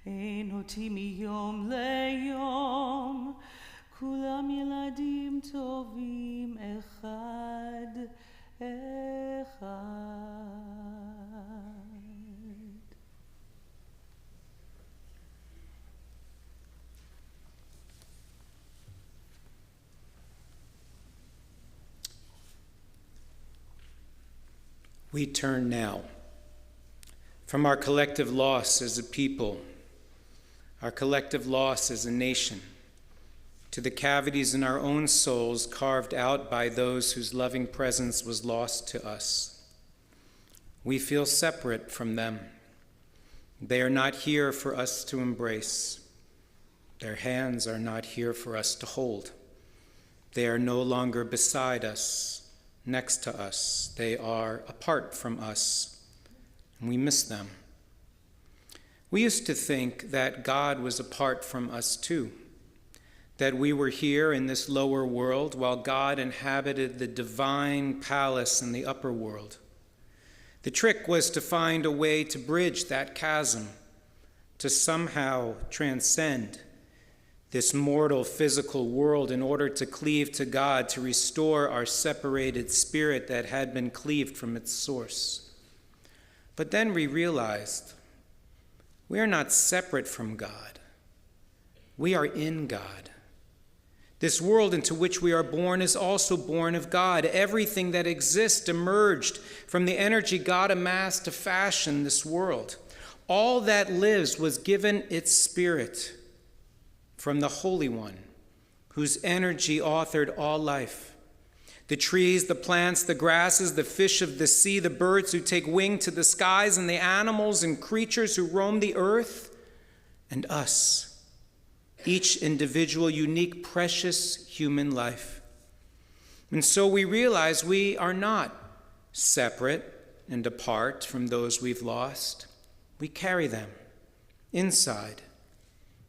אין אותי מיום ליום. כולם ילדים טובים אחד אחד. We turn now from our collective loss as a people, our collective loss as a nation, to the cavities in our own souls carved out by those whose loving presence was lost to us. We feel separate from them. They are not here for us to embrace. Their hands are not here for us to hold. They are no longer beside us, next to us. They are apart from us, and we miss them. We used to think that God was apart from us too, that we were here in this lower world while God inhabited the divine palace in the upper world. The trick was to find a way to bridge that chasm, to somehow transcend this mortal physical world in order to cleave to God, to restore our separated spirit that had been cleaved from its source. But then we realized we are not separate from God. We are in God. This world into which we are born is also born of God. Everything that exists emerged from the energy God amassed to fashion this world. All that lives was given its spirit from the Holy One, whose energy authored all life. The trees, the plants, the grasses, the fish of the sea, the birds who take wing to the skies, and the animals and creatures who roam the earth, and us, each individual, unique, precious human life. And so we realize we are not separate and apart from those we've lost. We carry them inside.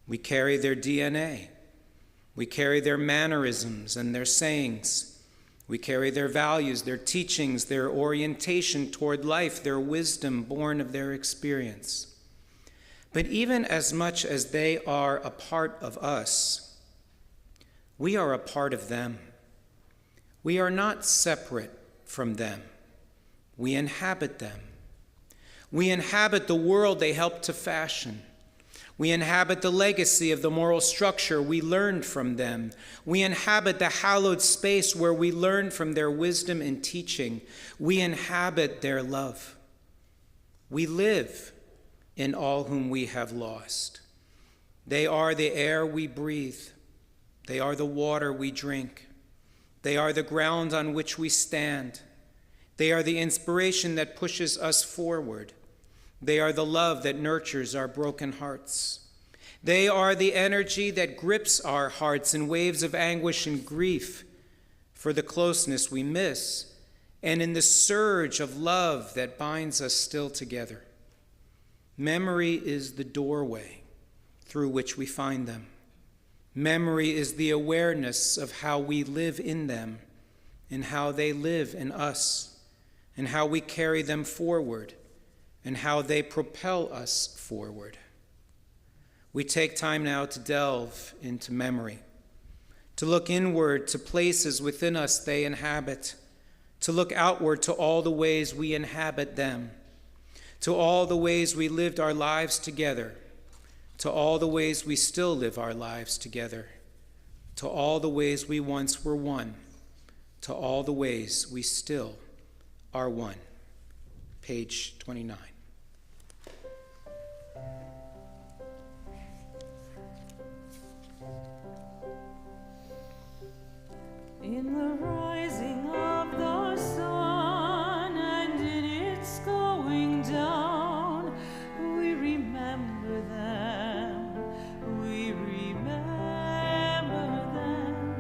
We carry their DNA. We carry their mannerisms and their sayings. We carry their values, their teachings, their orientation toward life, their wisdom born of their experience. But even as much as they are a part of us, we are a part of them. We are not separate from them. We inhabit them. We inhabit the world they helped to fashion. We inhabit the legacy of the moral structure we learned from them. We inhabit the hallowed space where we learned from their wisdom and teaching. We inhabit their love. We live in all whom we have lost. They are the air we breathe. They are the water we drink. They are the ground on which we stand. They are the inspiration that pushes us forward. They are the love that nurtures our broken hearts. They are the energy that grips our hearts in waves of anguish and grief for the closeness we miss, and in the surge of love that binds us still together. Memory is the doorway through which we find them. Memory is the awareness of how we live in them and how they live in us, and how we carry them forward, and how they propel us forward. We take time now to delve into memory, to look inward to places within us they inhabit, to look outward to all the ways we inhabit them, to all the ways we lived our lives together, to all the ways we still live our lives together, to all the ways we once were one, to all the ways we still are one. Page 29. In the rising of the sun and in its going down, we remember them, we remember them.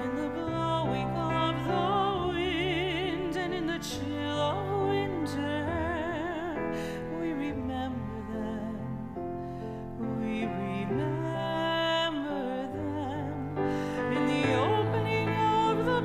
In the blowing of the wind and in the chill of winter, we remember them, we remember them. In the opening of the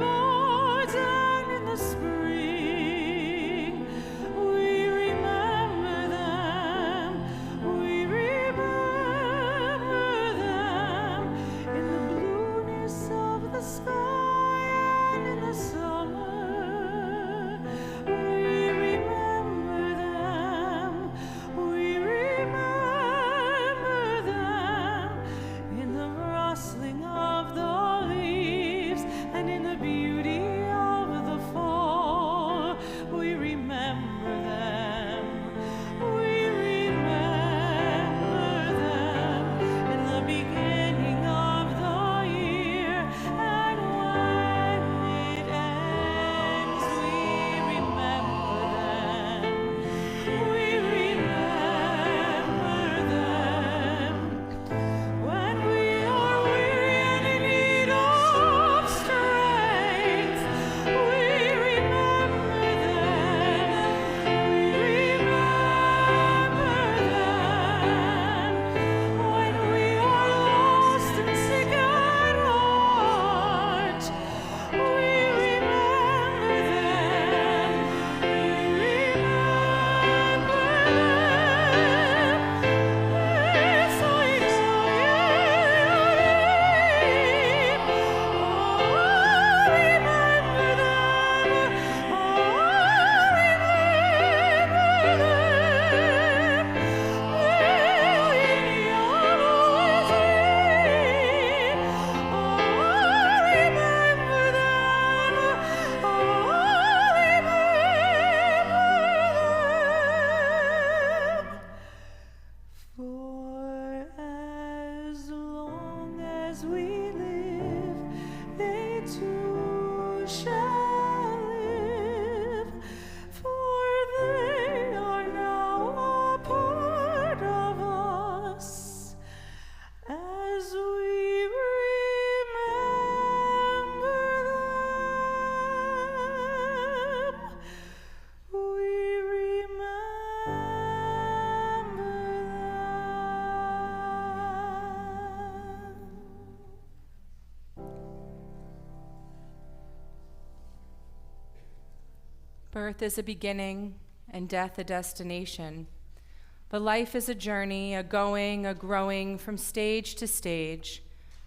Birth is a beginning and death a destination. But life is a journey, a going, a growing from stage to stage,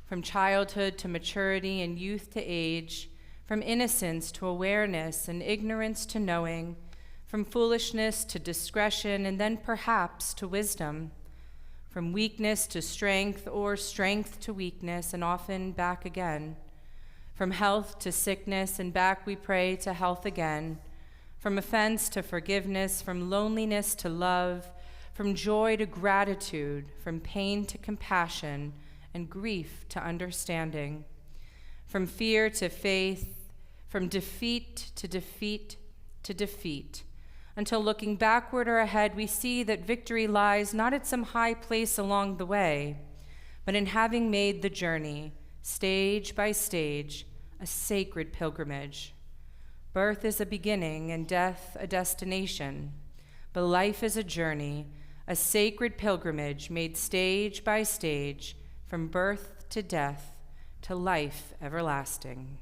from childhood to maturity and youth to age, from innocence to awareness and ignorance to knowing, from foolishness to discretion and then perhaps to wisdom, from weakness to strength or strength to weakness and often back again, from health to sickness and back we pray to health again, from offense to forgiveness, from loneliness to love, from joy to gratitude, from pain to compassion, and grief to understanding, from fear to faith, from defeat to defeat to defeat, until looking backward or ahead, we see that victory lies not at some high place along the way, but in having made the journey, stage by stage, a sacred pilgrimage. Birth is a beginning and death a destination, but life is a journey, a sacred pilgrimage made stage by stage, from birth to death to life everlasting.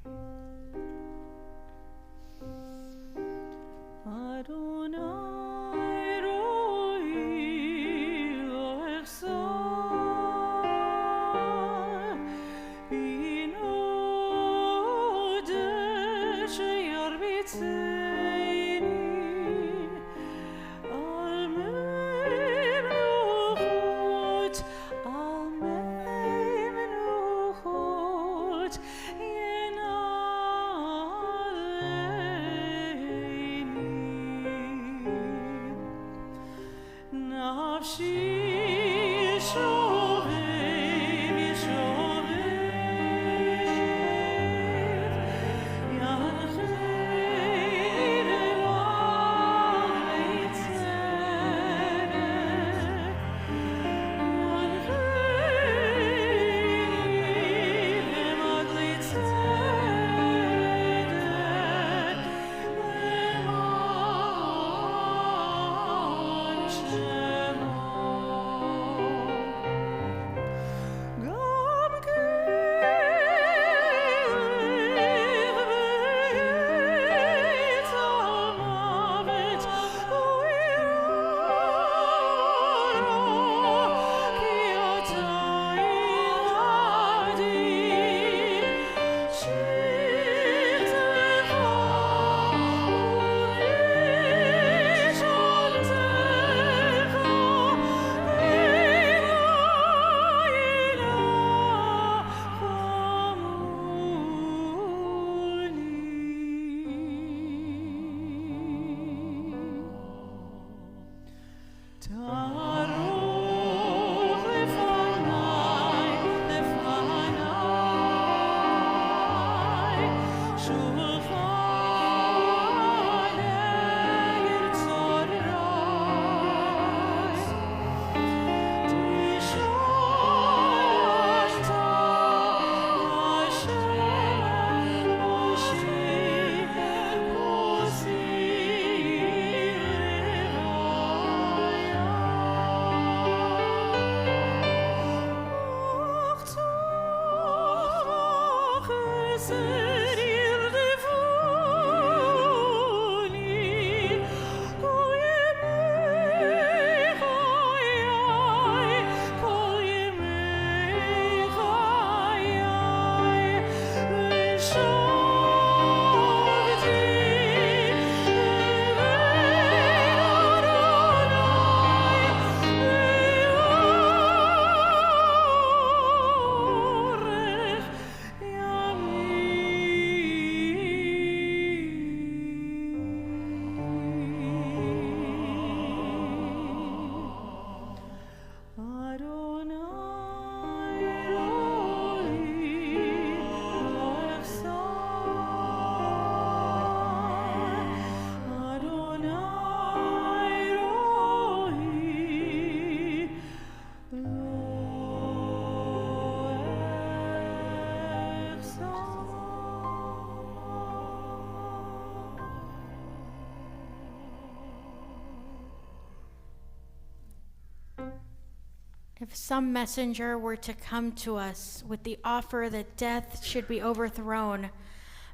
If some messenger were to come to us with the offer that death should be overthrown,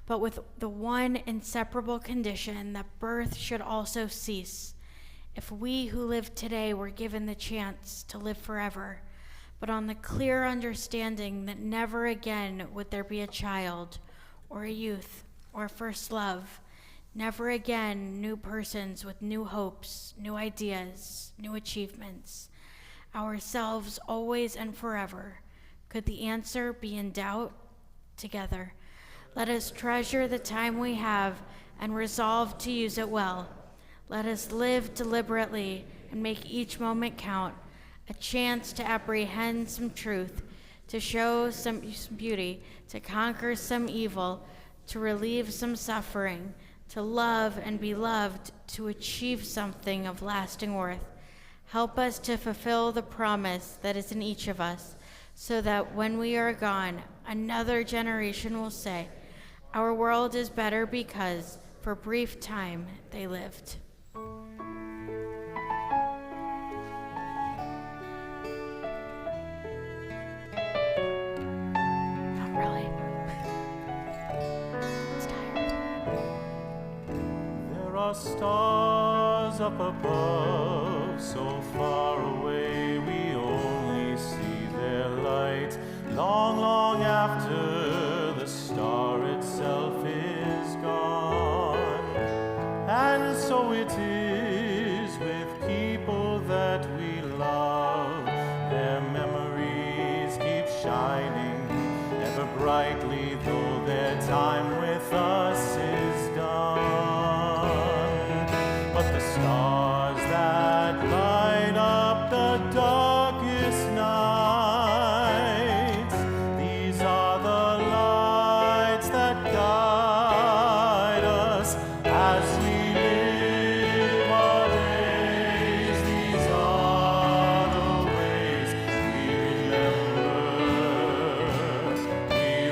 but with the one inseparable condition that birth should also cease. If we who live today were given the chance to live forever, but on the clear understanding that never again would there be a child, or a youth, or first love, never again new persons with new hopes, new ideas, new achievements, ourselves always and forever, could the answer be in doubt? Together, let us treasure the time we have and resolve to use it well. Let us live deliberately and make each moment count, a chance to apprehend some truth, to show some beauty, to conquer some evil, to relieve some suffering, to love and be loved, to achieve something of lasting worth. Help us to fulfill the promise that is in each of us, so that when we are gone, another generation will say, our world is better because, for a brief time, they lived. Not really. It's tired. There are stars up above, so far away we only see their light. Long, long after the star itself is gone. And so it is with people that we love. Their memories keep shining ever brightly, though their time with us is done. But the stars that light up the darkest nights, these are the lights that guide us as we live our days. These are the ways we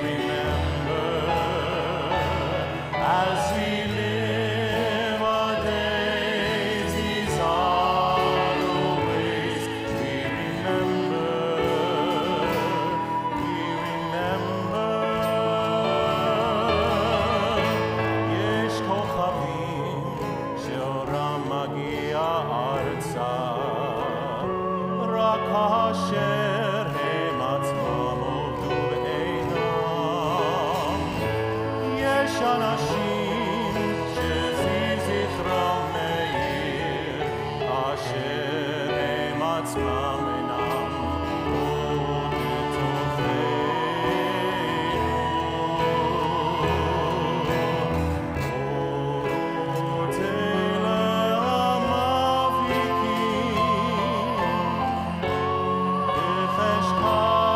remember as we live our days. These are the ways we remember. יש כוכבים שאורם מגיע ארצה, רק כאשר הם עצמם עובדו בעינם. יש אנשים שזכרם מאיר, כאשר הם עצמם אינם עוד בתוכנו. אלה המבליקים בחשכת הליל,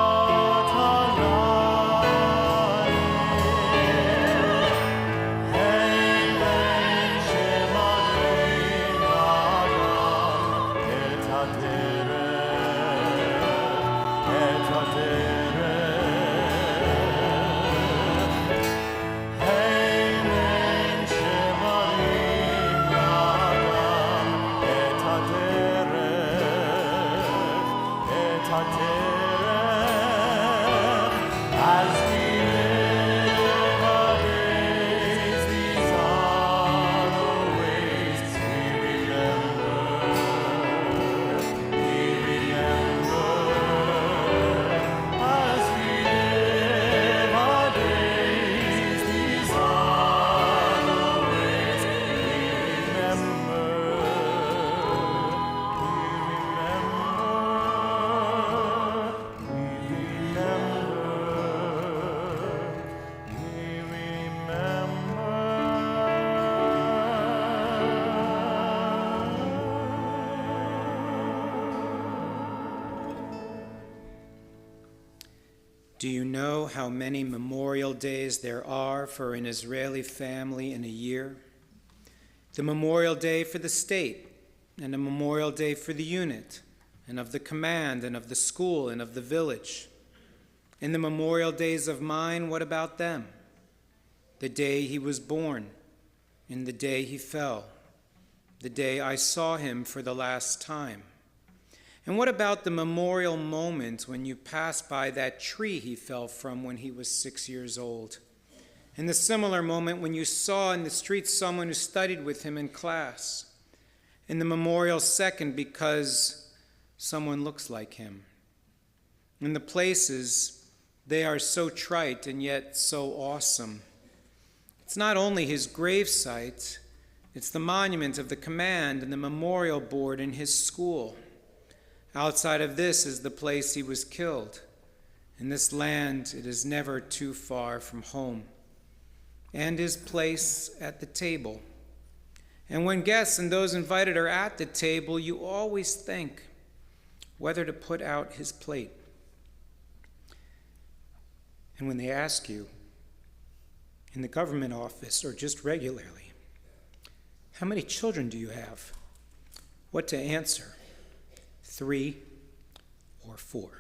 הם שמראים לאדם את הדרך, as we live our days. These are the ways we remember. As we live our days. These are the ways we remember. Do you know how many memorial days there are for an Israeli family in a year? The memorial day for the state, and a memorial day for the unit, and of the command, and of the school, and of the village. In the memorial days of mine, what about them? The day he was born, and the day he fell, the day I saw him for the last time. And what about the memorial moment when you pass by that tree he fell from when he was 6 years old? and the similar moment when you saw in the street someone who studied with him in class, and the memorial second because someone looks like him. In the places, they are so trite and yet so awesome. It's not only his gravesite, it's the monument of the command and the memorial board in his school. Outside of this is the place he was killed. In this land, it is never too far from home. And his place at the table. And when guests and those invited are at the table, you always think whether to put out his plate. And when they ask you, in the government office or just regularly, how many children do you have? What to answer, 3 or 4.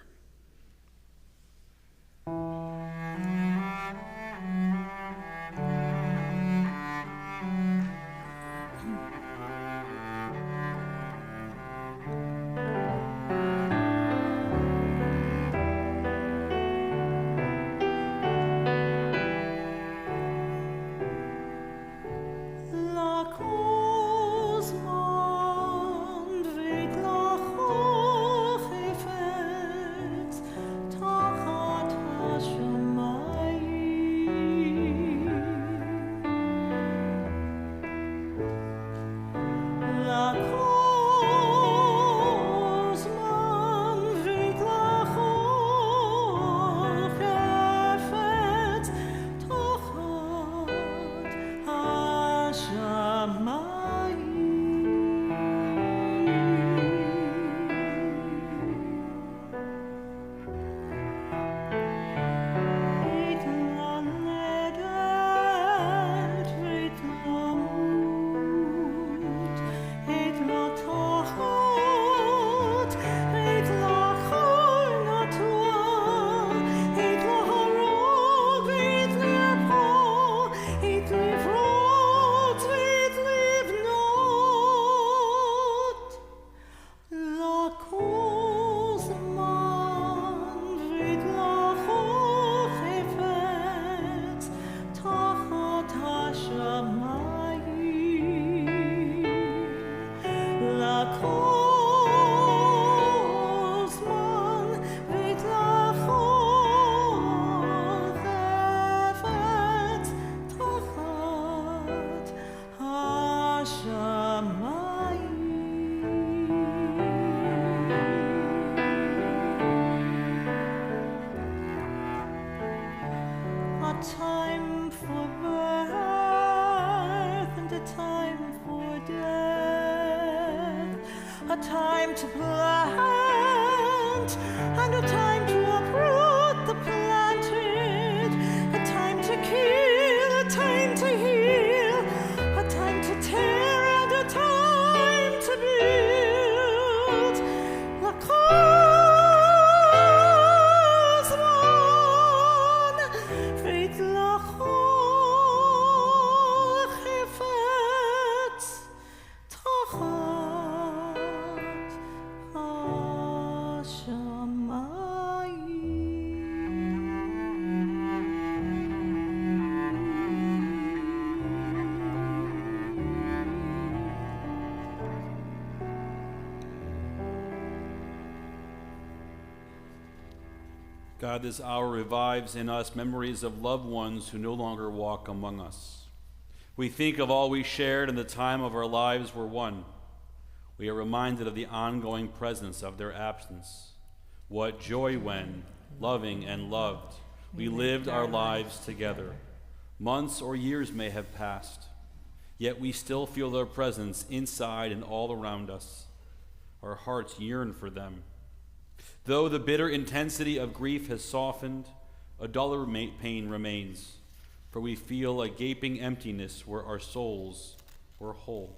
God, this hour revives in us memories of loved ones who no longer walk among us. We think of all we shared in the time of our lives were one. We are reminded of the ongoing presence of their absence. What joy when, loving and loved, we lived our lives together. Months or years may have passed, yet we still feel their presence inside and all around us. Our hearts yearn for them. Though the bitter intensity of grief has softened, a duller pain remains, for we feel a gaping emptiness where our souls were whole.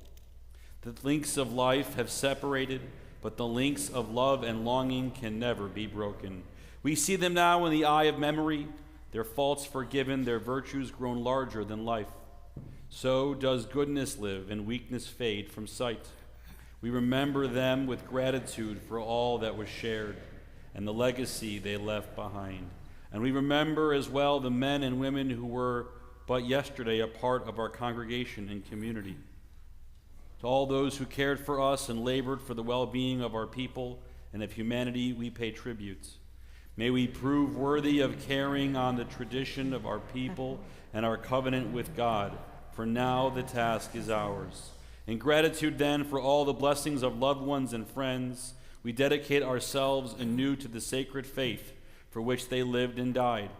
The links of life have separated, but the links of love and longing can never be broken. We see them now in the eye of memory, their faults forgiven, their virtues grown larger than life. So does goodness live and weakness fade from sight. We remember them with gratitude for all that was shared and the legacy they left behind. And we remember as well the men and women who were but yesterday a part of our congregation and community. To all those who cared for us and labored for the well-being of our people and of humanity, we pay tribute. May we prove worthy of carrying on the tradition of our people and our covenant with God, for now the task is ours. In gratitude, then, for all the blessings of loved ones and friends, we dedicate ourselves anew to the sacred faith for which they lived and died,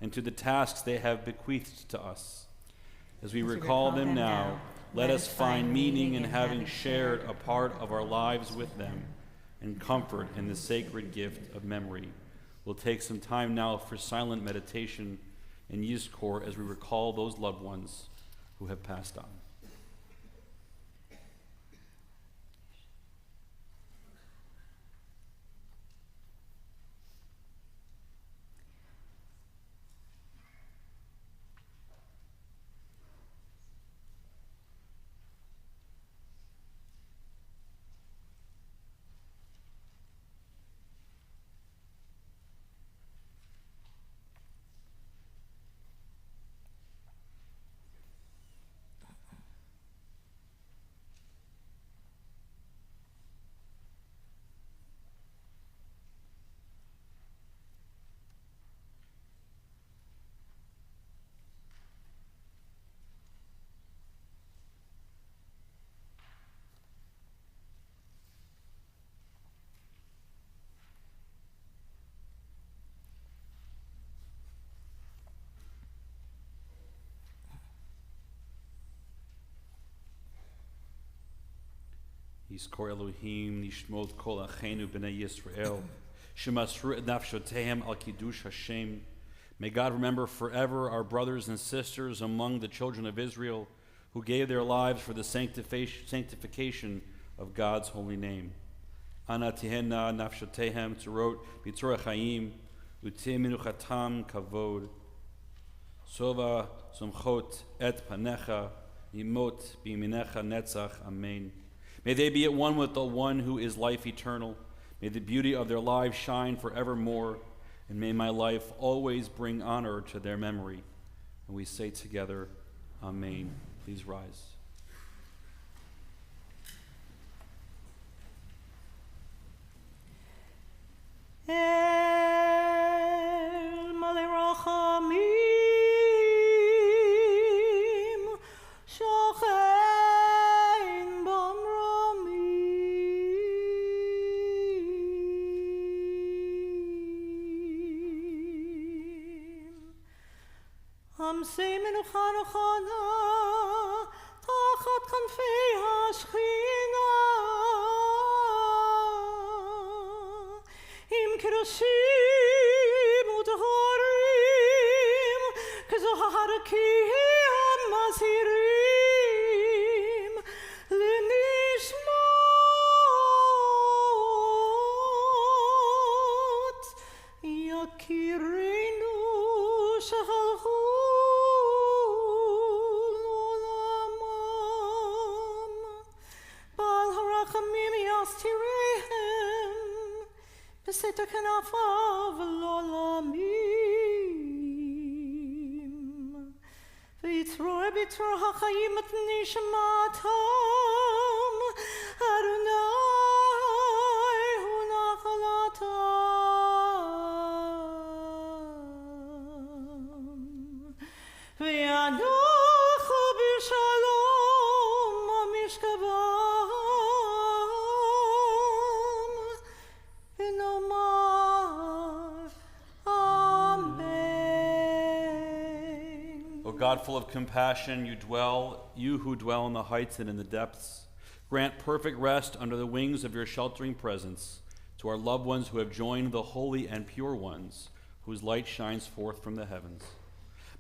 and to the tasks they have bequeathed to us. As we recall them now, let us find meaning in having shared a part of our lives with them, and comfort in the sacred gift of memory. We'll take some time now for silent meditation in Yizkor as we recall those loved ones who have passed on. Yizkor Elohim nishmot kol achenu b'nei Yisrael shemasru et nafshotehem al kiddush Hashem. May God remember forever our brothers and sisters among the children of Israel who gave their lives for the sanctification of God's holy name. Ana tihena nafshotehem tzorot b'tzorah chaim u'teh menuchatam kavod. Sova somchot et panecha yimot b'yaminecha netzach. Amen. May they be at one with the one who is life eternal. May the beauty of their lives shine forevermore, and may my life always bring honor to their memory. And we say together, Amen. Please rise. El Malei Rachamim Shochein Bamromim Hamsei Menucha Nochana Tachat Kanfei HaShechina Im Kedoshim U'Taharim Kezohar Kiyam Masirim L'nishmot Yakireinu Shehalchu L'olamam Bal Harachamim Yastirehem B'seta Kanafav L'olamim V'yitzroe b'yitzroe ha'chayim et nishmatam Adonai hu nachalatam V'yanochu b'shalom ha'mishkabam V'nomar Amen. O God, full of compassion, you who dwell in the heights and in the depths, grant perfect rest under the wings of your sheltering presence to our loved ones who have joined the holy and pure ones, whose light shines forth from the heavens.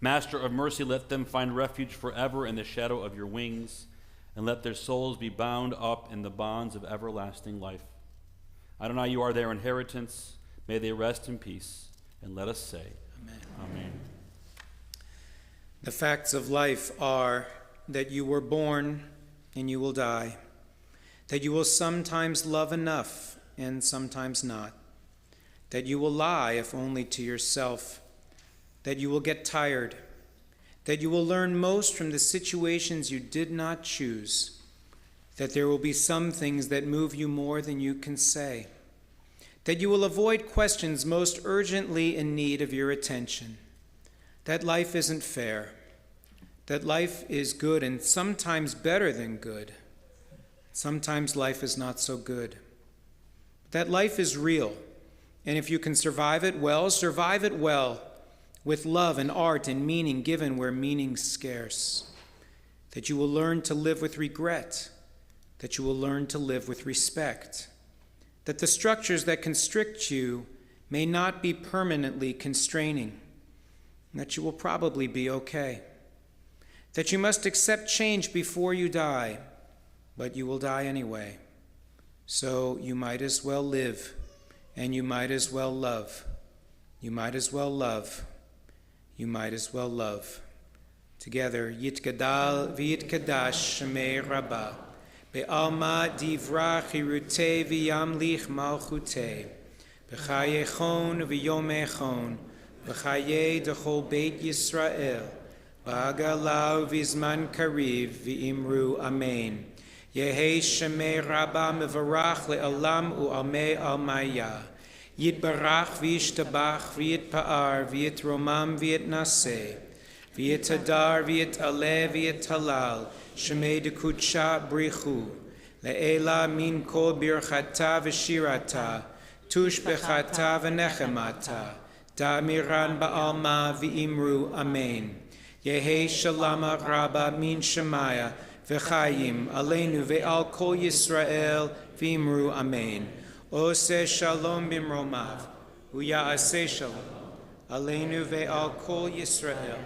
Master of mercy, let them find refuge forever in the shadow of your wings, and let their souls be bound up in the bonds of everlasting life. Adonai, you are their inheritance. May they rest in peace. And let us say, Amen. Amen. The facts of life are that you were born and you will die, that you will sometimes love enough and sometimes not, that you will lie if only to yourself, that you will get tired, that you will learn most from the situations you did not choose, that there will be some things that move you more than you can say, that you will avoid questions most urgently in need of your attention, that life isn't fair, that life is good and sometimes better than good, sometimes life is not so good, that life is real, and if you can survive it well with love and art and meaning given where meaning's scarce, that you will learn to live with regret, that you will learn to live with respect, that the structures that constrict you may not be permanently constraining, and that you will probably be okay, that you must accept change before you die, but you will die anyway. So you might as well live, and you might as well love. You might as well love. You might as well love. Together, Yitgadal v'Yitkadash Shemei Rabbah, Be'alma divra chirutei v'yamlich malchutei, B'chayechon v'yomechon, B'chayei dechol Beit Yisrael, Ba'agalau v'zman kariv v'imru Amen. Yehei Shemei Rabbah mevarach le'olam u'almei almaya. Yitbarach v'yishtabach v'yitpa'ar v'yitromam v'yitnaseh. V'yitadar v'yit'aleh v'yit'halal. Shemei dekutsha brichu. Le'ela min kol birchata v'shirata. Tush bechata v'nechemata. Da'miran ba'alma v'imru Amen. Yehei shalama Rabbah min Shemaya. V'chayim aleinu ve'al kol Yisrael v'imru Amen. Oseh shalom bimromav, u'ya'aseh shalom aleinu ve'al kol Yisrael.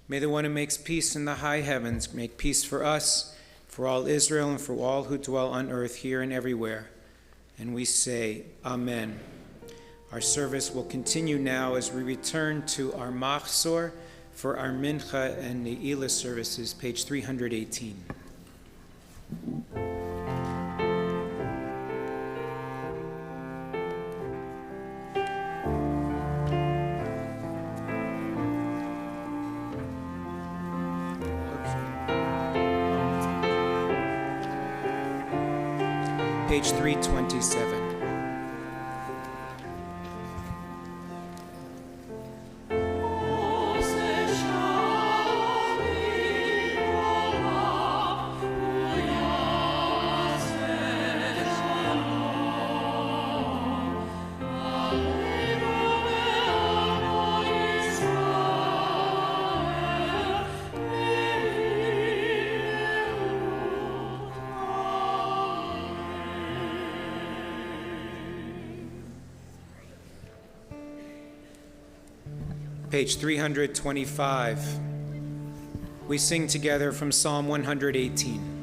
May the one who makes peace in the high heavens make peace for us, for all Israel, and for all who dwell on earth here and everywhere. And we say, Amen. Our service will continue now as we return to our machzor for our mincha and ne'ilah services, page 318. Page 327. Page 325. We sing together from Psalm 118.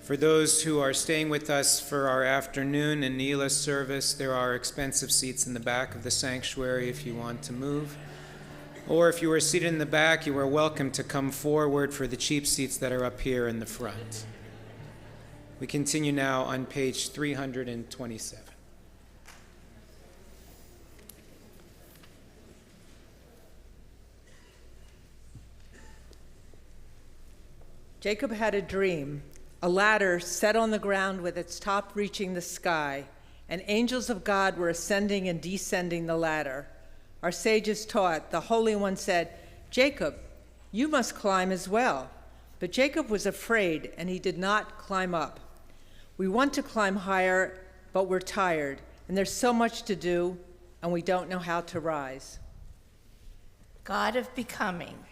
For those who are staying with us for our afternoon and ne'ilah service, there are expensive seats in the back of the sanctuary if you want to move. Or if you are seated in the back, you are welcome to come forward for the cheap seats that are up here in the front. We continue now on page 327. Jacob had a dream. A ladder set on the ground with its top reaching the sky, and angels of God were ascending and descending the ladder. Our sages taught, the Holy One said, "Jacob, you must climb as well." But Jacob was afraid, and he did not climb up. We want to climb higher, but we're tired, and there's so much to do, and we don't know how to rise. God of becoming,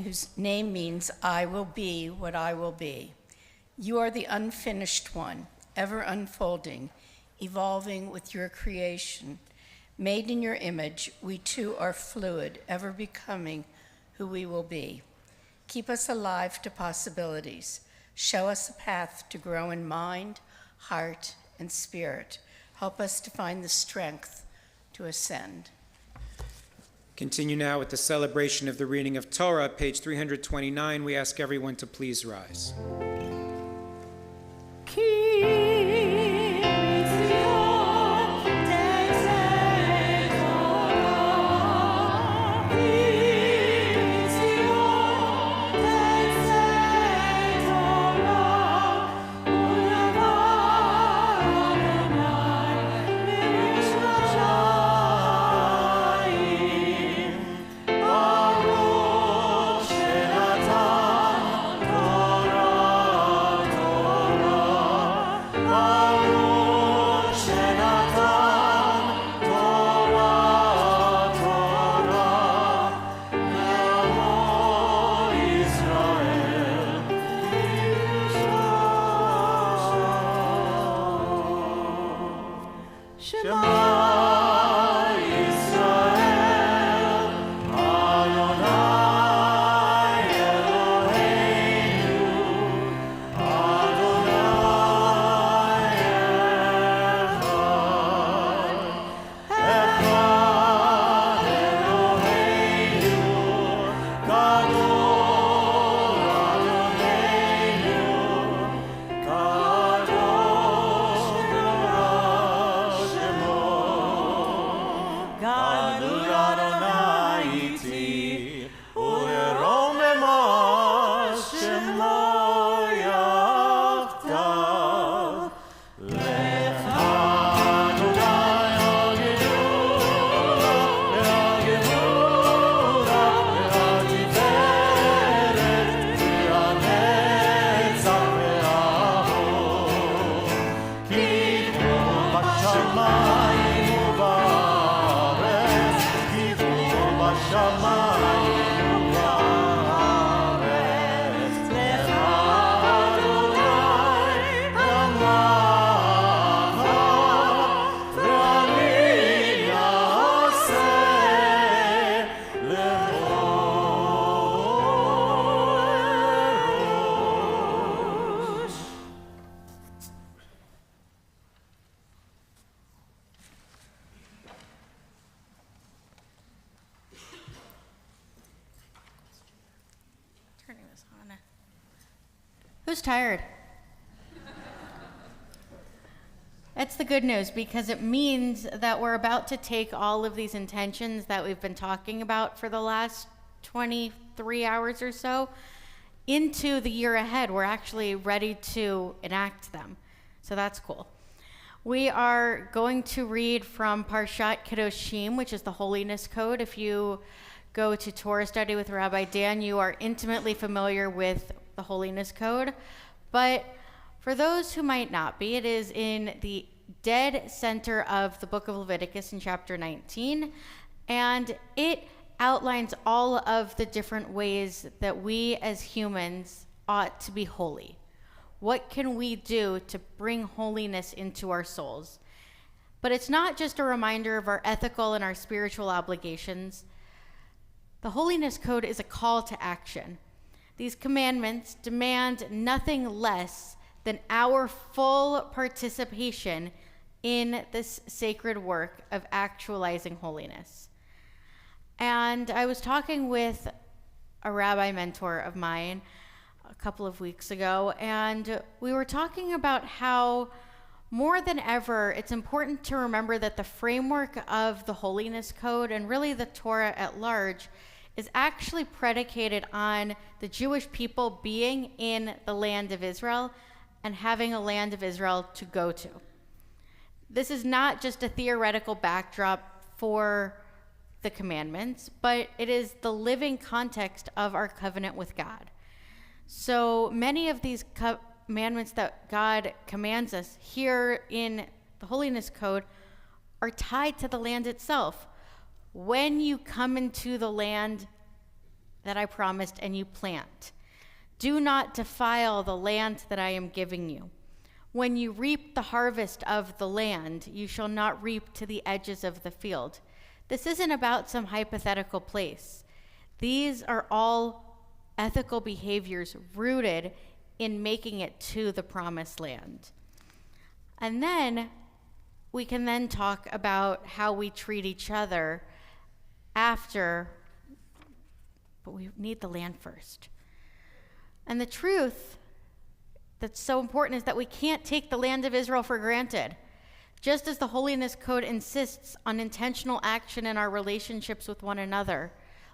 whose name means I will be what I will be. You are the unfinished one, ever unfolding, evolving with your creation. Made in your image, we too are fluid, ever becoming who we will be. Keep us alive to possibilities. Show us a path to grow in mind, heart, and spirit. Help us to find the strength to ascend. Continue now with the celebration of the reading of Torah, page 329. We ask everyone to please rise. Who's tired? That's the good news, because it means that we're about to take all of these intentions that we've been talking about for the last 23 hours or so into the year ahead. We're actually ready to enact them. So that's cool. We are going to read from Parshat Kedoshim, which is the Holiness Code. If you go to Torah study with Rabbi Dan, you are intimately familiar with the Holiness Code. But for those who might not be, it is in the dead center of the book of Leviticus in chapter 19, and it outlines all of the different ways that we as humans ought to be holy. What can we do to bring holiness into our souls? But it's not just a reminder of our ethical and our spiritual obligations. The Holiness Code is a call to action. These commandments demand nothing less than our full participation in this sacred work of actualizing holiness. And I was talking with a rabbi mentor of mine a couple of weeks ago, and we were talking about how more than ever, it's important to remember that the framework of the Holiness Code, and really the Torah at large, is actually predicated on the Jewish people being in the land of Israel and having a land of Israel to go to. This is not just a theoretical backdrop for the commandments, but it is the living context of our covenant with God. So many of these commandments that God commands us here in the Holiness Code are tied to the land itself. When you come into the land that I promised and you plant, do not defile the land that I am giving you. When you reap the harvest of the land, you shall not reap to the edges of the field. This isn't about some hypothetical place. These are all ethical behaviors rooted in making it to the promised land. And then we can then talk about how we treat each other after, but we need the land first. And the truth that's so important is that we can't take the land of Israel for granted. Just as the Holiness Code insists on intentional action in our relationships with one another,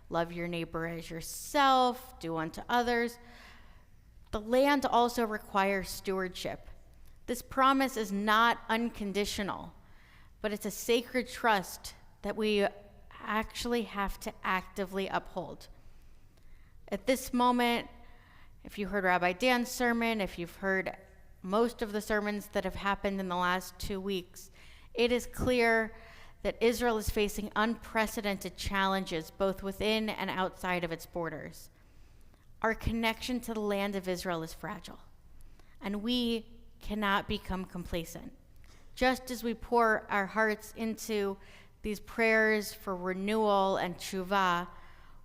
love your neighbor as yourself, do unto others, the land also requires stewardship. This promise is not unconditional, but it's a sacred trust that we actually have to actively uphold. At this moment, if you heard Rabbi Dan's sermon, if you've heard most of the sermons that have happened in the last 2 weeks, it is clear that Israel is facing unprecedented challenges both within and outside of its borders. Our connection to the land of Israel is fragile, and we cannot become complacent. Just as we pour our hearts into these prayers for renewal and tshuva,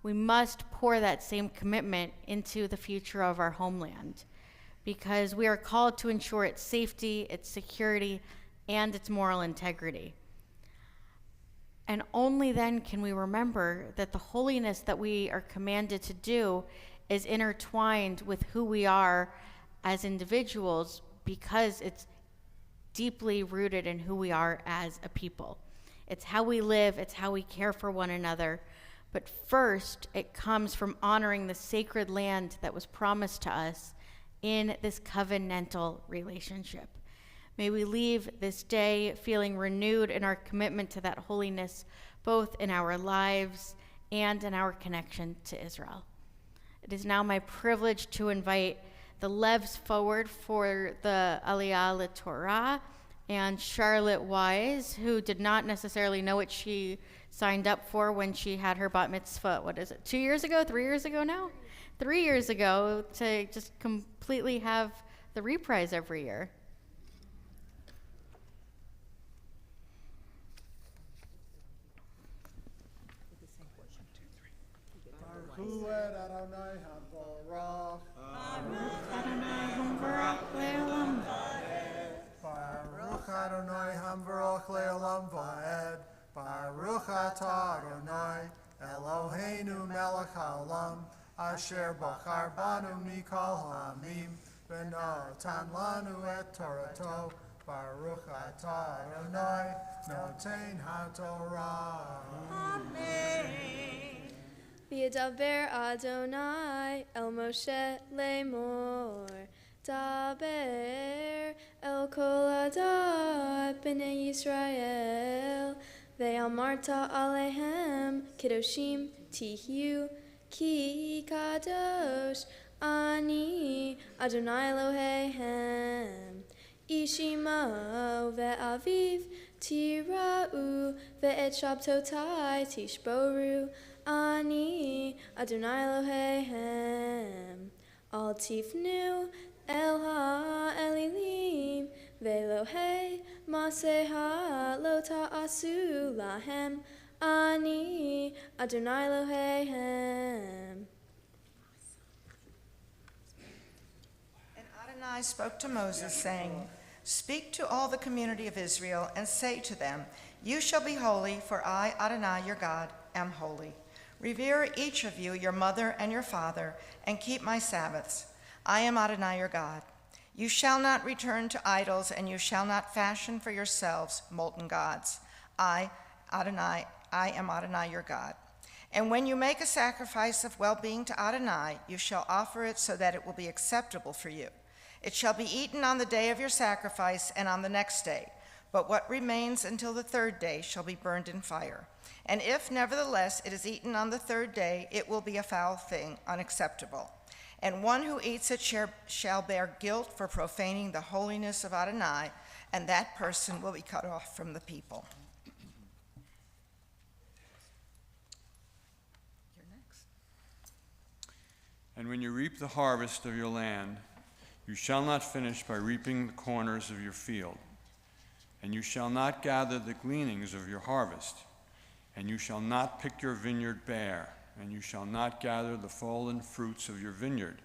we must pour that same commitment into the future of our homeland, because we are called to ensure its safety, its security, and its moral integrity. And only then can we remember that the holiness that we are commanded to do is intertwined with who we are as individuals, because it's deeply rooted in who we are as a people. It's how we live, it's how we care for one another. But first, it comes from honoring the sacred land that was promised to us in this covenantal relationship. May we leave this day feeling renewed in our commitment to that holiness, both in our lives and in our connection to Israel. It is now my privilege to invite the Levs forward for the Aliyah LeTorah, and Charlotte Wise, who did not necessarily know what she signed up for when she had her bat mitzvah, 2 years ago, 3 years ago now? 3 years ago, to just completely have the reprise every year. Baruch Adonai Hamvarach Le'olam Va'ed. Baruch Atah Adonai Eloheinu Melech HaOlam Asher Bachar Banu Mikol Ha'amim V'natan Lanu Et Torato. Baruch Atah Adonai Noten HaTorah. Amen. V'yedaber Adonai El Moshe Lemor. Daber El Kol Adat B'nei Yisrael Ve'amarta Alehem Kedoshim Tihyu Ki Kadosh Ani Adonai Elohehem Ishimo Ve'aviv Tira'u Ve'et Shabtotai Tishboru Ani Adonai Elohehem Al Tifnu El ha'elilim ve'lohei maseha lo ta'asu lahem ani Adonai Elohehem. And Adonai spoke to Moses, saying, Speak to all the community of Israel and say to them, You shall be holy, for I, Adonai your God, am holy. Revere each of you your mother and your father, and keep my Sabbaths. I am Adonai your God. You shall not return to idols, and you shall not fashion for yourselves molten gods. I, Adonai, I am Adonai your God. And when you make a sacrifice of well-being to Adonai, you shall offer it so that it will be acceptable for you. It shall be eaten on the day of your sacrifice and on the next day, But what remains until the third day shall be burned in fire. And if, nevertheless, it is eaten on the third day, it will be a foul thing, unacceptable. And one who eats it shall bear guilt for profaning the holiness of Adonai, and that person will be cut off from the people. You're next. And when you reap the harvest of your land, you shall not finish by reaping the corners of your field. And you shall not gather the gleanings of your harvest. And you shall not pick your vineyard bare. And you shall not gather the fallen fruits of your vineyard.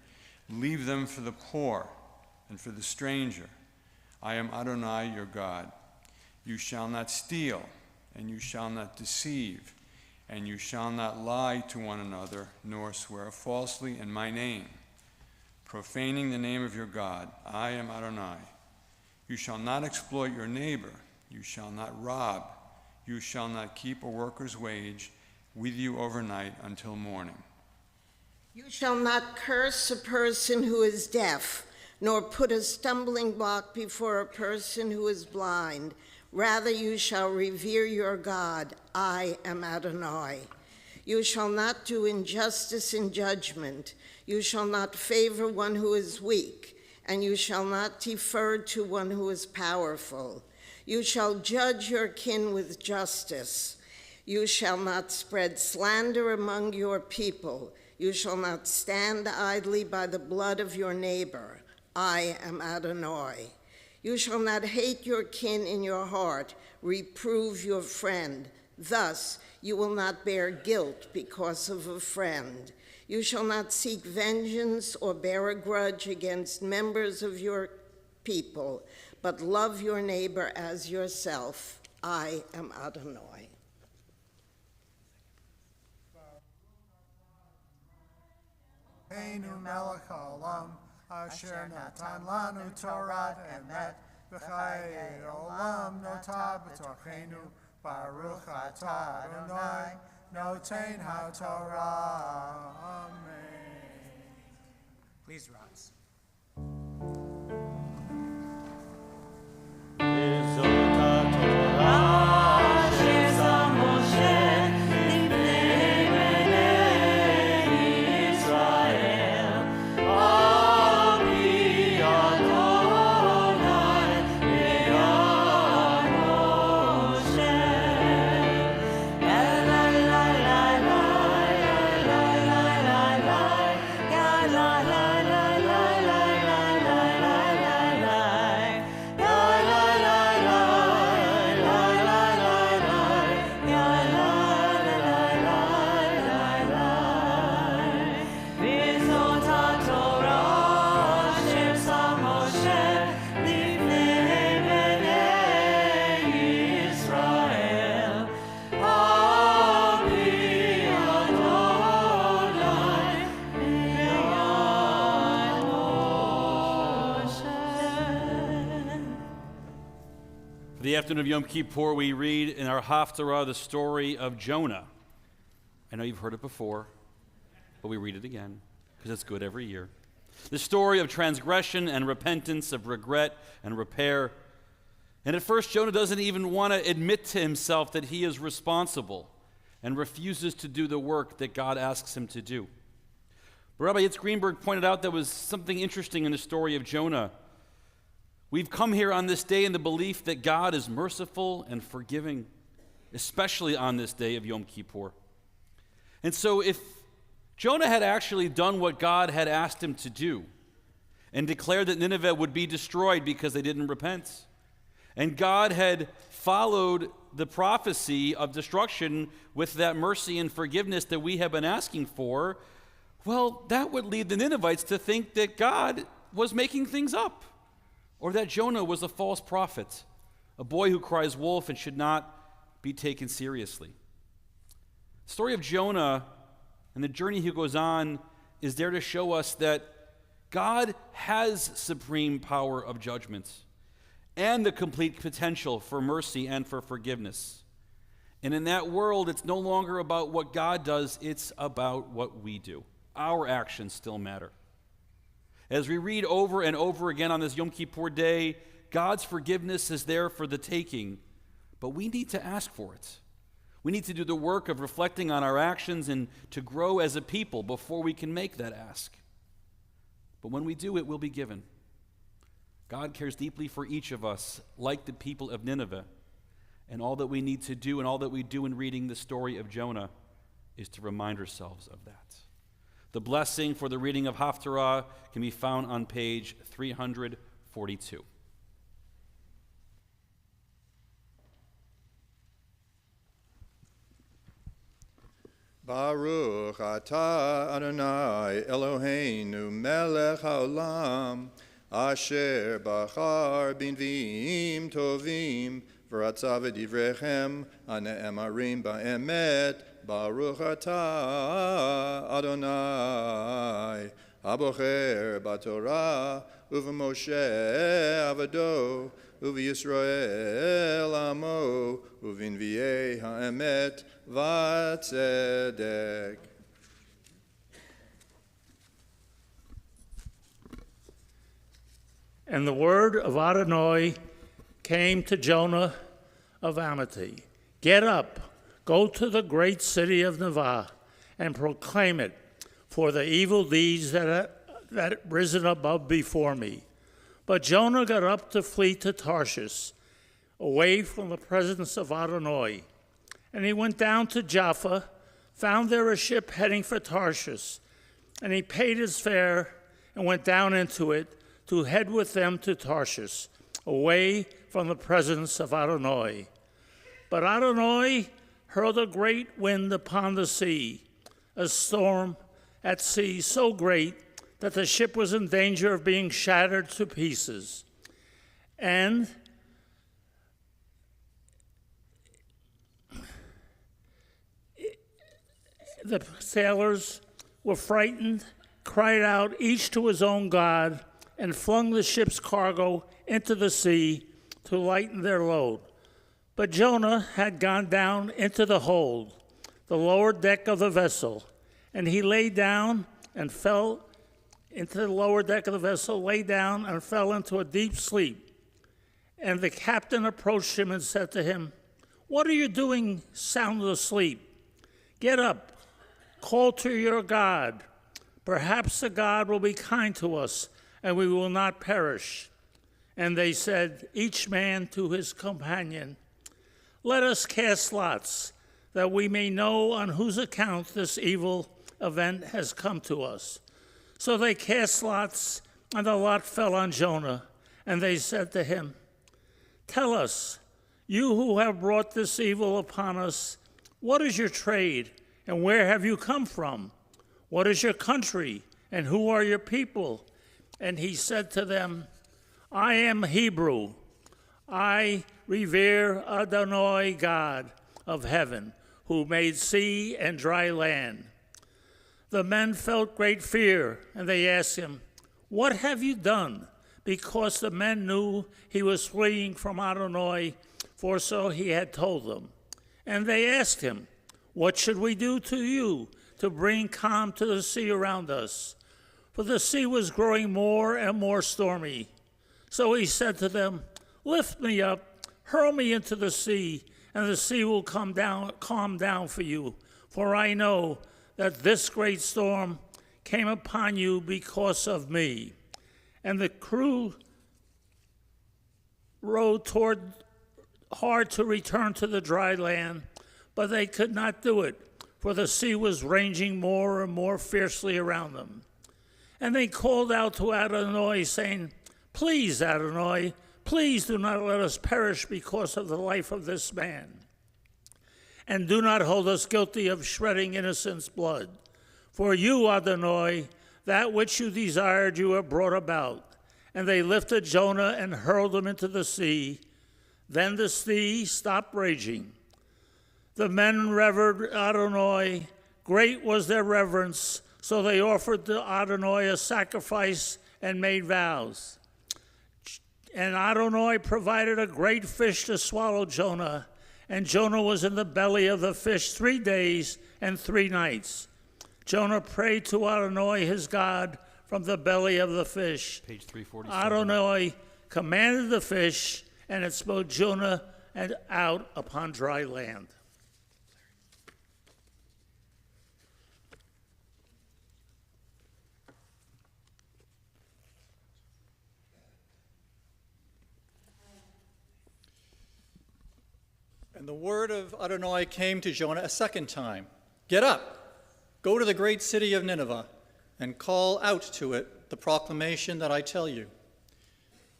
Leave them for the poor and for the stranger. I am Adonai your God. You shall not steal, and you shall not deceive, and you shall not lie to one another, nor swear falsely in my name, profaning the name of your God. I am Adonai. You shall not exploit your neighbor. You shall not rob. You shall not keep a worker's wage with you overnight until morning. You shall not curse a person who is deaf, nor put a stumbling block before a person who is blind. Rather, you shall revere your God. I am Adonai. You shall not do injustice in judgment. You shall not favor one who is weak, and you shall not defer to one who is powerful. You shall judge your kin with justice. You shall not spread slander among your people. You shall not stand idly by the blood of your neighbor. I am Adonai. You shall not hate your kin in your heart. Reprove your friend. Thus you will not bear guilt because of a friend. You shall not seek vengeance or bear a grudge against members of your people, but love your neighbor as yourself. I am Adonai. Heinu melech haolam, asher natan lanu Torah emet, v'chayei olam notah b'torchenu, baruch atah Adonai, noten haTorah. Amen. Please rise. The afternoon of Yom Kippur, we read in our Haftarah the story of Jonah. I know you've heard it before, but we read it again because it's good every year. The story of transgression and repentance, of regret and repair. And at first, Jonah doesn't even want to admit to himself that he is responsible and refuses to do the work that God asks him to do. But Rabbi Yitzhak Greenberg pointed out there was something interesting in the story of Jonah. We've come here on this day in the belief that God is merciful and forgiving, especially on this day of Yom Kippur. And so if Jonah had actually done what God had asked him to do and declared that Nineveh would be destroyed because they didn't repent, and God had followed the prophecy of destruction with that mercy and forgiveness that we have been asking for, well, that would lead the Ninevites to think that God was making things up, or that Jonah was a false prophet, a boy who cries wolf and should not be taken seriously. The story of Jonah and the journey he goes on is there to show us that God has supreme power of judgment and the complete potential for mercy and for forgiveness. And in that world, it's no longer about what God does, it's about what we do. Our actions still matter. As we read over and over again on this Yom Kippur day, God's forgiveness is there for the taking, but we need to ask for it. We need to do the work of reflecting on our actions and to grow as a people before we can make that ask. But when we do, it will be given. God cares deeply for each of us, like the people of Nineveh. And all that we need to do and all that we do in reading the story of Jonah is to remind ourselves of that. The blessing for the reading of Haftarah can be found on page 342. Baruch atah Adonai Eloheinu melech haolam asher bachar b'nviim tovim v'ratzav v'divrechem hane'emarim ba'emet Baruch atah Adonai abocher b'Torah u'v'Moshe avado u'v'Yisrael amo u'v'nviei ha'emet v'tzedek. And the word of Adonai came to Jonah of Amittai. Get up, go to the great city of Nineveh, and proclaim it, for the evil deeds that risen above before me. But Jonah got up to flee to Tarshish, away from the presence of Adonai. And he went down to Jaffa, found there a ship heading for Tarshish, and he paid his fare and went down into it to head with them to Tarshish, away from the presence of Adonai. But Adonai hurled a great wind upon the sea, a storm at sea so great that the ship was in danger of being shattered to pieces. And the sailors were frightened, cried out each to his own god, and flung the ship's cargo into the sea to lighten their load. But Jonah had gone down into the hold, the lower deck of the vessel, and he lay down and fell into the lower deck of the vessel, lay down and fell into a deep sleep. And the captain approached him and said to him, "What are you doing sound asleep? Get up, call to your God. Perhaps the God will be kind to us, and we will not perish." And they said, each man to his companion, "Let us cast lots, that we may know on whose account this evil event has come to us." So they cast lots, and the lot fell on Jonah. And they said to him, "Tell us, you who have brought this evil upon us, what is your trade, and where have you come from? What is your country, and who are your people?" And he said to them, "I am Hebrew. I revere Adonai, God of heaven, who made sea and dry land." The men felt great fear, and they asked him, "What have you done?" Because the men knew he was fleeing from Adonai, for so he had told them. And they asked him, "What should we do to you to bring calm to the sea around us?" For the sea was growing more and more stormy. So he said to them, "Lift me up, hurl me into the sea, and the sea will calm down for you. For I know that this great storm came upon you because of me." And the crew rowed hard to return to the dry land, but they could not do it, for the sea was raging more and more fiercely around them. And they called out to Adonai, saying, "Please, Adonai, please do not let us perish because of the life of this man. And do not hold us guilty of shedding innocents' blood. For you, Adonai, that which you desired you have brought about." And they lifted Jonah and hurled him into the sea. Then the sea stopped raging. The men revered Adonai. Great was their reverence. So they offered to Adonai a sacrifice and made vows. And Adonai provided a great fish to swallow Jonah. And Jonah was in the belly of the fish 3 days and 3 nights. Jonah prayed to Adonai his God from the belly of the fish. Page 347. "Adonai, commanded the fish, and it smote Jonah and out upon dry land. And the word of Adonai came to Jonah a second time. Get up, go to the great city of Nineveh, and call out to it the proclamation that I tell you.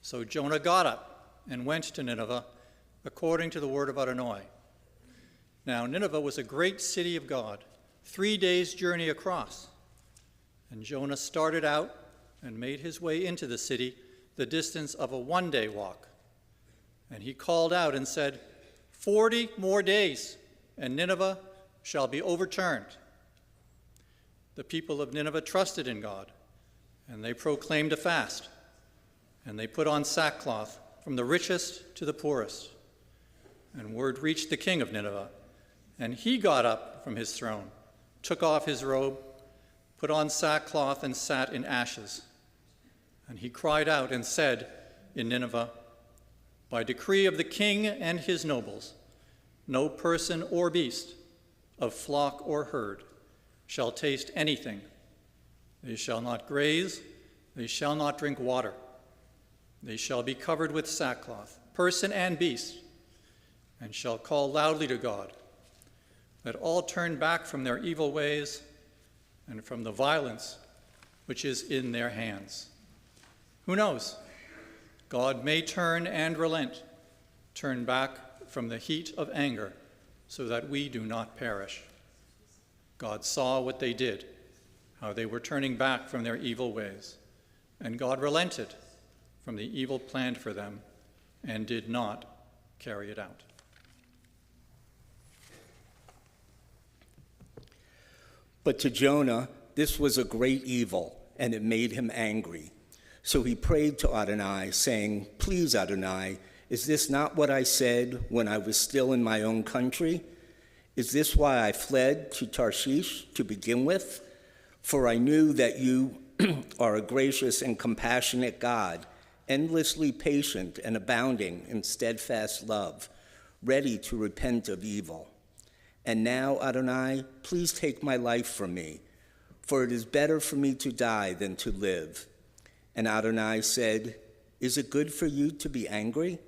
So Jonah got up and went to Nineveh, according to the word of Adonai. Now Nineveh was a great city of God, 3 days' journey across. And Jonah started out and made his way into the city, the distance of a 1-day walk. And he called out and said, 40 more days, and Nineveh shall be overturned. The people of Nineveh trusted in God, and they proclaimed a fast, and they put on sackcloth from the richest to the poorest. And word reached the king of Nineveh, and he got up from his throne, took off his robe, put on sackcloth, and sat in ashes. And he cried out and said in Nineveh, by decree of the king and his nobles, no person or beast, of flock or herd, shall taste anything. They shall not graze, they shall not drink water. They shall be covered with sackcloth, person and beast, and shall call loudly to God. Let all turn back from their evil ways and from the violence which is in their hands. Who knows? God may turn and relent, turn back from the heat of anger, so that we do not perish. God saw what they did, how they were turning back from their evil ways, and God relented from the evil planned for them and did not carry it out. But to Jonah, this was a great evil, and it made him angry. So he prayed to Adonai, saying, please, Adonai, is this not what I said when I was still in my own country? Is this why I fled to Tarshish to begin with? For I knew that you are a gracious and compassionate God, endlessly patient and abounding in steadfast love, ready to repent of evil. And now, Adonai, please take my life from me, for it is better for me to die than to live. And Adonai said, is it good for you to be angry?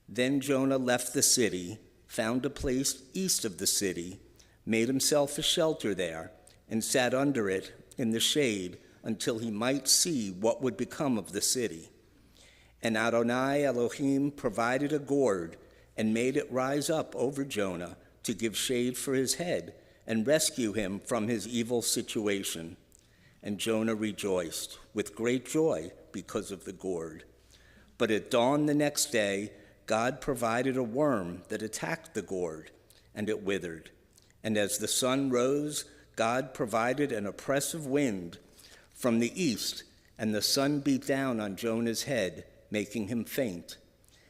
Then Jonah left the city, found a place east of the city, made himself a shelter there, and sat under it in the shade until he might see what would become of the city. And Adonai Elohim provided a gourd and made it rise up over Jonah to give shade for his head and rescue him from his evil situation. And Jonah rejoiced with great joy because of the gourd. But at dawn the next day, God provided a worm that attacked the gourd, and it withered. And as the sun rose, God provided an oppressive wind from the east, and the sun beat down on Jonah's head, making him faint.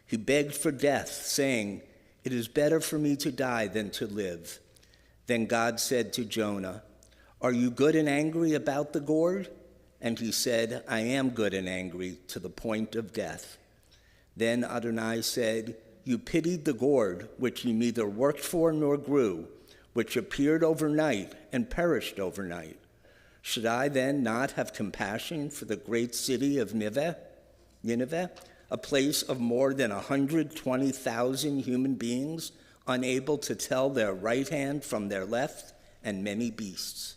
He begged for death, saying, it is better for me to die than to live. Then God said to Jonah, are you good and angry about the gourd? And he said, I am good and angry to the point of death. Then Adonai said, you pitied the gourd, which you neither worked for nor grew, which appeared overnight and perished overnight. Should I then not have compassion for the great city of Nineveh, a place of more than 120,000 human beings, unable to tell their right hand from their left, and many beasts?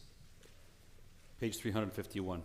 Page 351.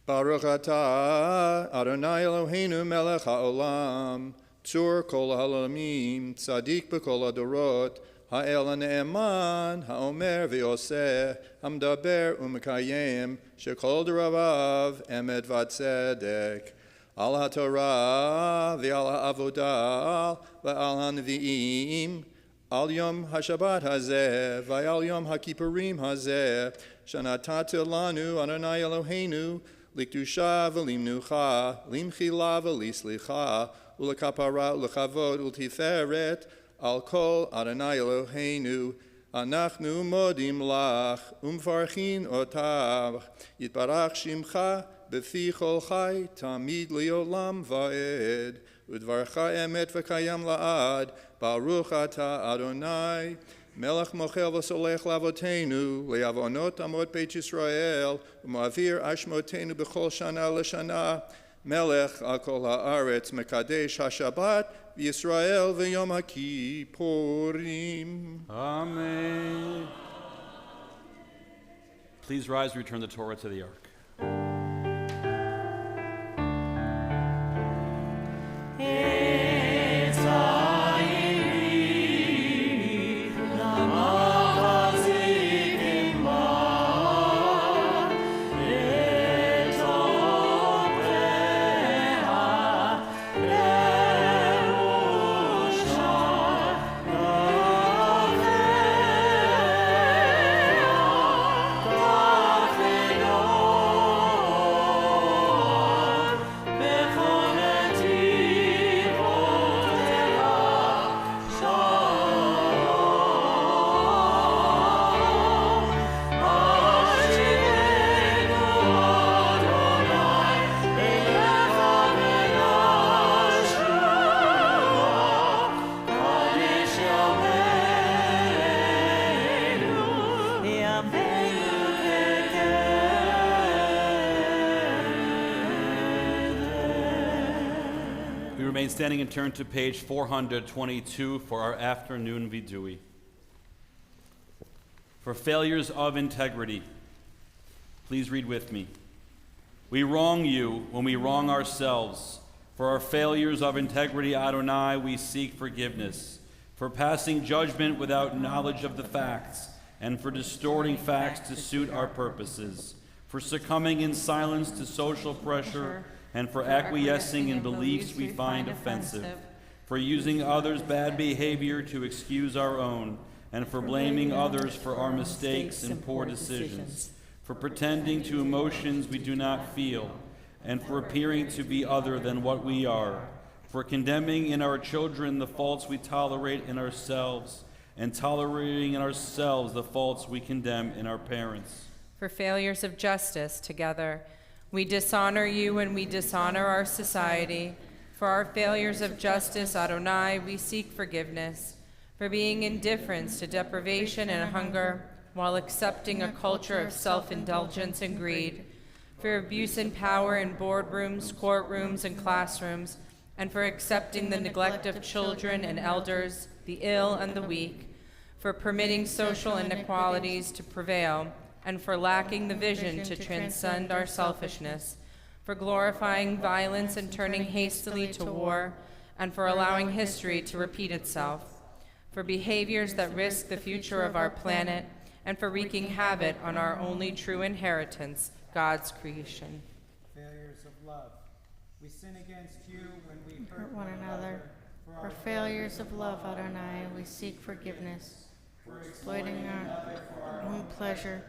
Baruch atah Adonai Eloheinu melech haolam, tzur kol ha'olamim, tzadik b'kol hadorot, ha'el ha'ne'eman, ha'omer v'yoseh, ha'mdaber u'mekayem, shekol deravav emet v'tzedek, al ha'torah v'al ha'avodah v'al ha'nevi'im, al yom ha'shabbat hazeh, v'al yom ha'kippurim hazeh, shanatata lanu Adonai Eloheinu, likdusha v'limnucha, limchila v'lislicha, ulekapara ulekavod ultiferet, al kol Adonai Eloheinu, anachnu modim lach, umfarchin otav, yitbarach shimcha, בפי כל חי, תמיד לעולם ועד, ודברך אמת וקיים לעד, ברוך אתה אדוני, מלך מוחל וסולח לאבותינו, לעוונות עמות בית ישראל, ומעביר אשמותינו בכל שנה לשנה, מלך על כל הארץ, מקדש השבת, בישראל ויום הכיפורים. Amen. Please rise, return the Torah to the ark. Standing and turn to page 422 for our afternoon vidui. For failures of integrity, please read with me. We wrong you when we wrong ourselves. For our failures of integrity, Adonai, we seek forgiveness. For passing judgment without knowledge of the facts, and for distorting facts to suit our purposes. For succumbing in silence to social pressure, and for acquiescing in beliefs we find offensive, for using others' bad behavior to excuse our own, and for blaming others for our mistakes and poor decisions, for pretending to emotions we do not feel, and for appearing to be other than what we are, for condemning in our children the faults we tolerate in ourselves, and tolerating in ourselves the faults we condemn in our parents. For failures of justice together, we dishonor you and we dishonor our society. For our failures of justice, Adonai, we seek forgiveness. For being indifferent to deprivation and hunger, while accepting a culture of self-indulgence and greed. For abuse and power in boardrooms, courtrooms, and classrooms. And for accepting the neglect of children and elders, the ill and the weak. For permitting social inequalities to prevail, and for lacking the vision to transcend our selfishness, for glorifying violence and turning hastily to war, and for allowing history to repeat itself, for behaviors that risk the future of our planet, and for wreaking havoc on our only true inheritance, God's creation. Failures of love. We sin against you when we hurt one another. For failures of love, Adonai, we seek forgiveness, for exploiting our own pleasure,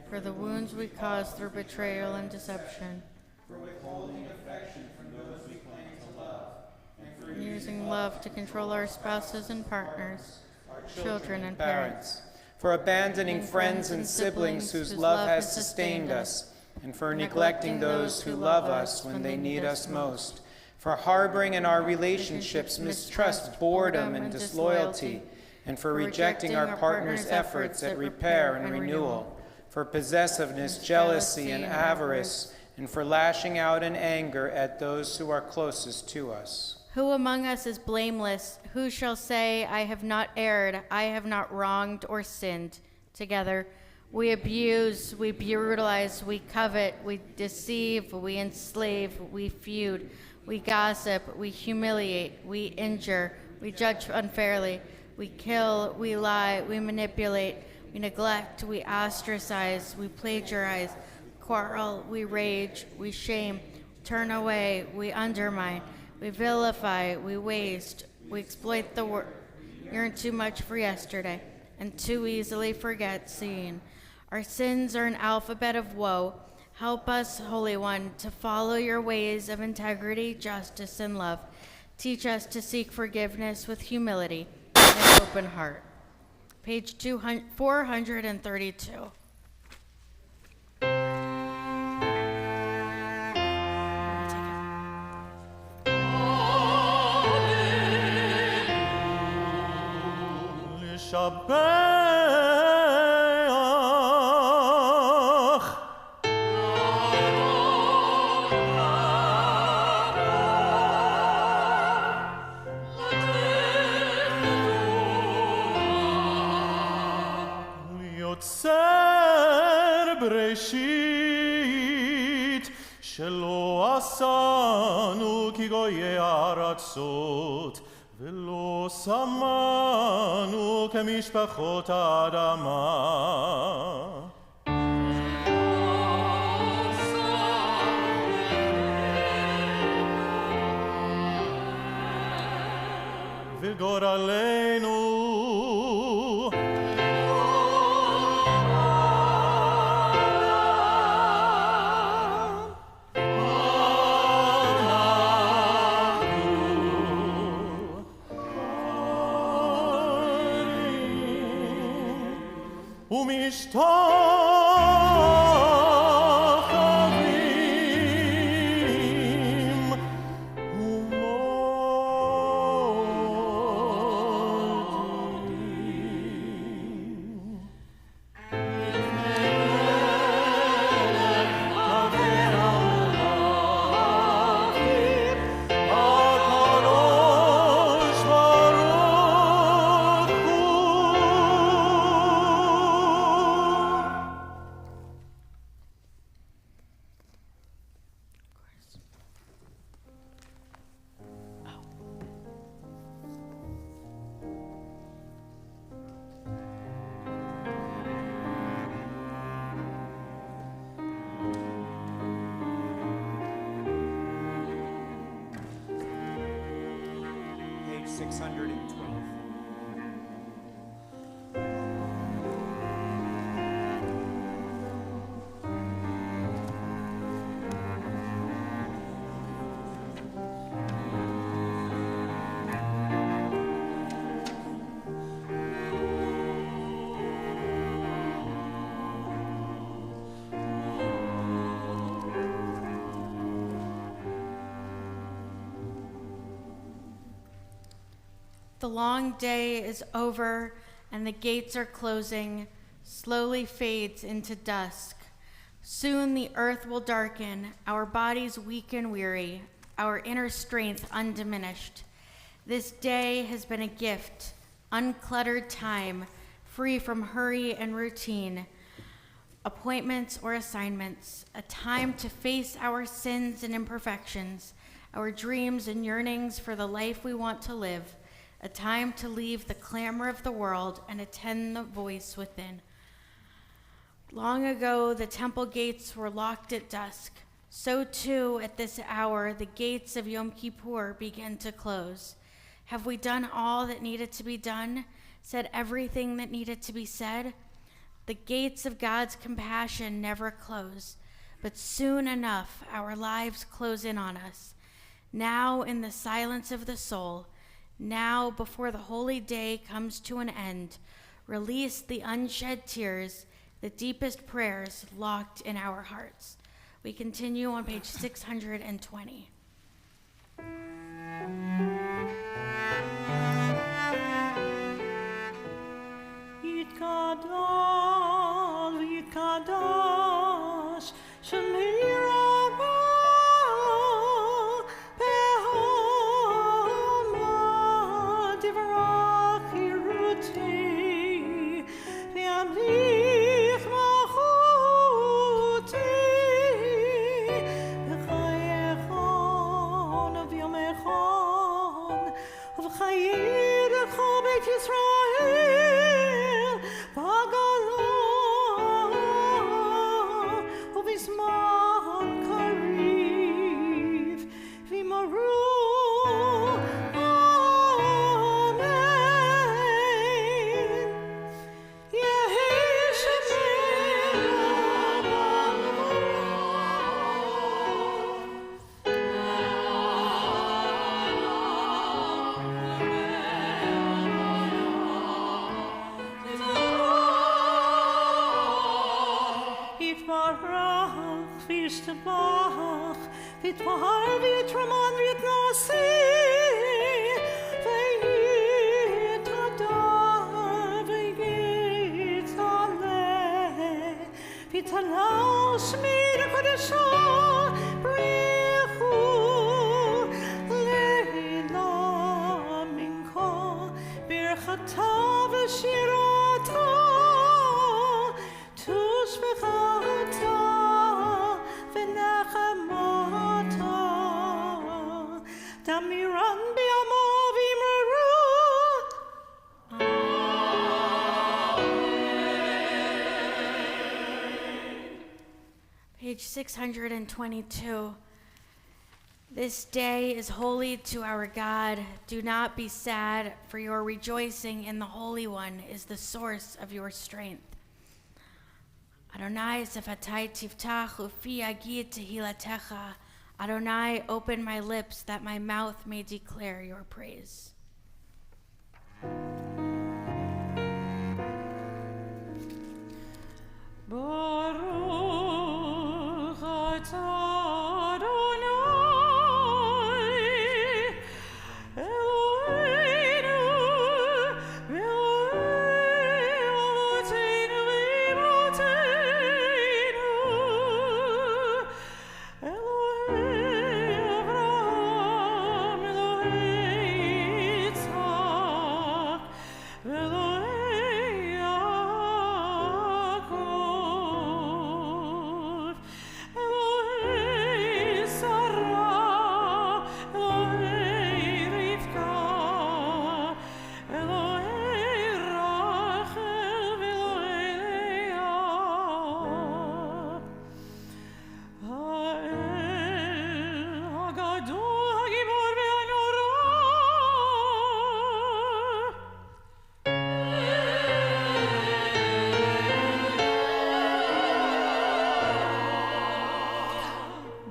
for the wounds we cause through betrayal and deception, for withholding affection from those we claim to love, and for using love to control our spouses and partners, our children and parents, for abandoning friends and siblings whose love has sustained us, and for neglecting those who love us when they need us most, for harboring in our relationships mistrust, boredom, and disloyalty, and for rejecting our partner's efforts at repair and renewal, for possessiveness, jealousy, and avarice, and for lashing out in anger at those who are closest to us. Who among us is blameless? Who shall say, I have not erred, I have not wronged or sinned? Together, we abuse, we brutalize, we covet, we deceive, we enslave, we feud, we gossip, we humiliate, we injure, we judge unfairly, we kill, we lie, we manipulate, we neglect, we ostracize, we plagiarize, quarrel, we rage, we shame, turn away, we undermine, we vilify, we waste, we exploit the world, yearn too much for yesterday, and too easily forget seeing. Our sins are an alphabet of woe. Help us, Holy One, to follow your ways of integrity, justice, and love. Teach us to seek forgiveness with humility and an open heart. Page 432. יוצר בראשית שלא עשנו כגויי הארצות ולא שמנו כמשפחות האדמה. וגורלנו ומשתחווים Page 612. The long day is over and the gates are closing, slowly fades into dusk. Soon the earth will darken, our bodies weak and weary, our inner strength undiminished. This day has been a gift, uncluttered time, free from hurry and routine, appointments or assignments, a time to face our sins and imperfections, our dreams and yearnings for the life we want to live, a time to leave the clamor of the world and attend the voice within. Long ago, the temple gates were locked at dusk. So too, at this hour, the gates of Yom Kippur begin to close. Have we done all that needed to be done? Said everything that needed to be said? The gates of God's compassion never close, but soon enough, our lives close in on us. Now, in the silence of the soul, now, before the holy day comes to an end, release the unshed tears, the deepest prayers locked in our hearts. We continue on page 620. Yitkadal, Yitkadash, Shemir Vitvar vitraman vitnasi, veit hadar Netanel Shmir Kodesha Brichu Leila Minko Birchata V'Shirata Tushbechata V'Nechamata Damiran B'Yamo V'Imru Page 622. This day is holy to our God. Do not be sad, for your rejoicing in the Holy One is the source of your strength. Adonai sefatai tiftach ufi agid tehilatecha. Adonai, open my lips that my mouth may declare your praise. Baruch atah Adonai Eloheinu Elohei Avotenu v'Imotenu Elohei Avraham Elohei Yitzhak Elohei Yaakov Elohei Sarah Elohei Rivka Elohei Rachel Elohei Leah Ha'el Hagadol Hagibor ve'Hanora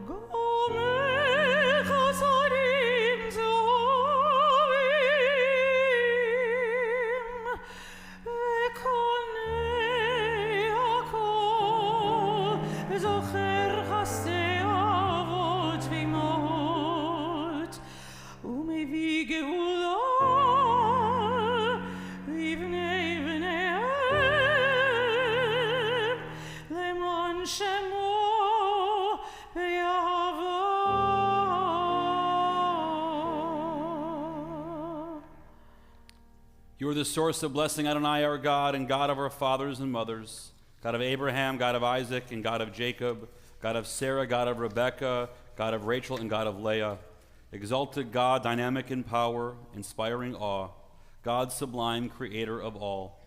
Gomer Chasadim Tovim Ve'konei Hakol Zocher Chasdei Avot V'imot Umevi Geula Livnei Bneihem Leman Shemo Be'ahava. You are the source of blessing, Adonai, our God, and God of our fathers and mothers, God of Abraham, God of Isaac, and God of Jacob, God of Sarah, God of Rebekah, God of Rachel, and God of Leah. Exalted God, dynamic in power, inspiring awe, God sublime, creator of all.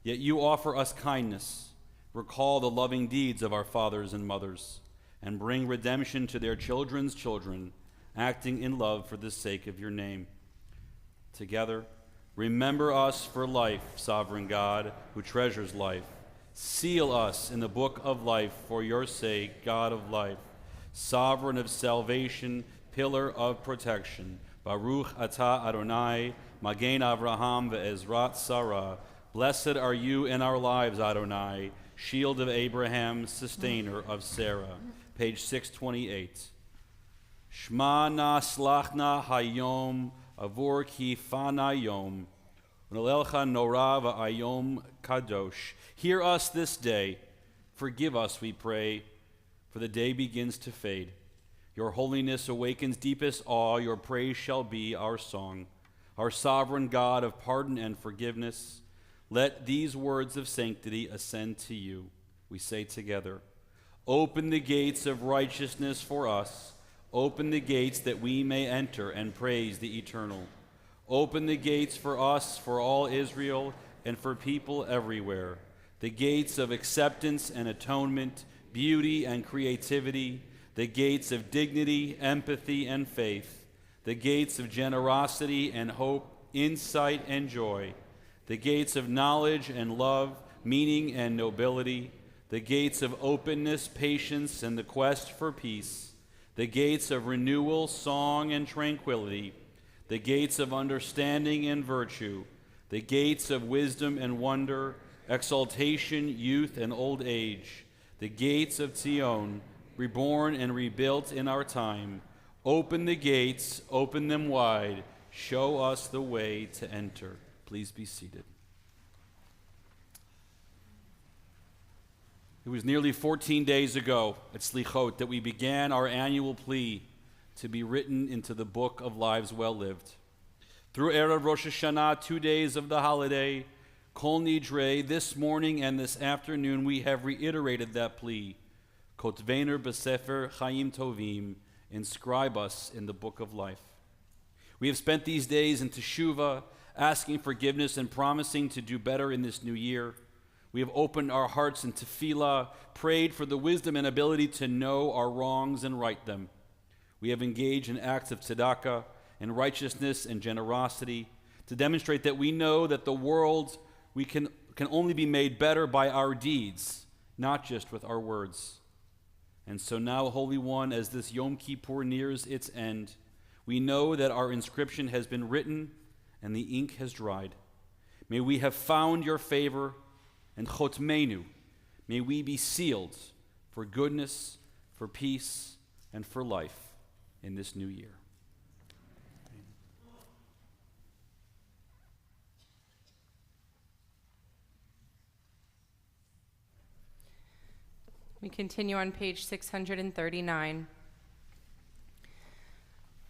Yet you offer us kindness, recall the loving deeds of our fathers and mothers, and bring redemption to their children's children, acting in love for the sake of your name. Together, remember us for life, sovereign God, who treasures life. Seal us in the book of life for your sake, God of life, sovereign of salvation, pillar of protection. Baruch atah Adonai, Magen Avraham ve'ezrat Sarah. Blessed are you in our lives, Adonai, shield of Abraham, sustainer of Sarah. Page 628. Shma na slachna hayom avur ki fana yom. Unalelcha nora va'ayom kadosh. Hear us this day. Forgive us, we pray, for the day begins to fade. Your holiness awakens deepest awe. Your praise shall be our song. Our sovereign God of pardon and forgiveness, let these words of sanctity ascend to you. We say together, open the gates of righteousness for us. Open the gates that we may enter and praise the eternal. Open the gates for us, for all Israel, and for people everywhere. The gates of acceptance and atonement, beauty and creativity, the gates of dignity, empathy, and faith, the gates of generosity and hope, insight and joy, the gates of knowledge and love, meaning and nobility, the gates of openness, patience, and the quest for peace, the gates of renewal, song, and tranquility, the gates of understanding and virtue, the gates of wisdom and wonder, exaltation, youth, and old age, the gates of Zion, reborn and rebuilt in our time. Open the gates, open them wide, show us the way to enter. Please be seated. It was nearly 14 days ago at Slichot that we began our annual plea to be written into the book of lives well lived. Through Erev Rosh Hashanah, 2 days of the holiday, Kol Nidre, this morning and this afternoon, we have reiterated that plea. Kotvener b'sefer Chaim Tovim, inscribe us in the book of life. We have spent these days in Teshuvah, asking forgiveness and promising to do better in this new year. We have opened our hearts in tefillah, prayed for the wisdom and ability to know our wrongs and right them. We have engaged in acts of tzedakah and righteousness and generosity to demonstrate that we know that the world we can only be made better by our deeds, not just with our words. And so now, Holy One, as this Yom Kippur nears its end, we know that our inscription has been written and the ink has dried. May we have found your favor, and chotmeinu, may we be sealed for goodness, for peace, and for life in this new year. We continue on page 639.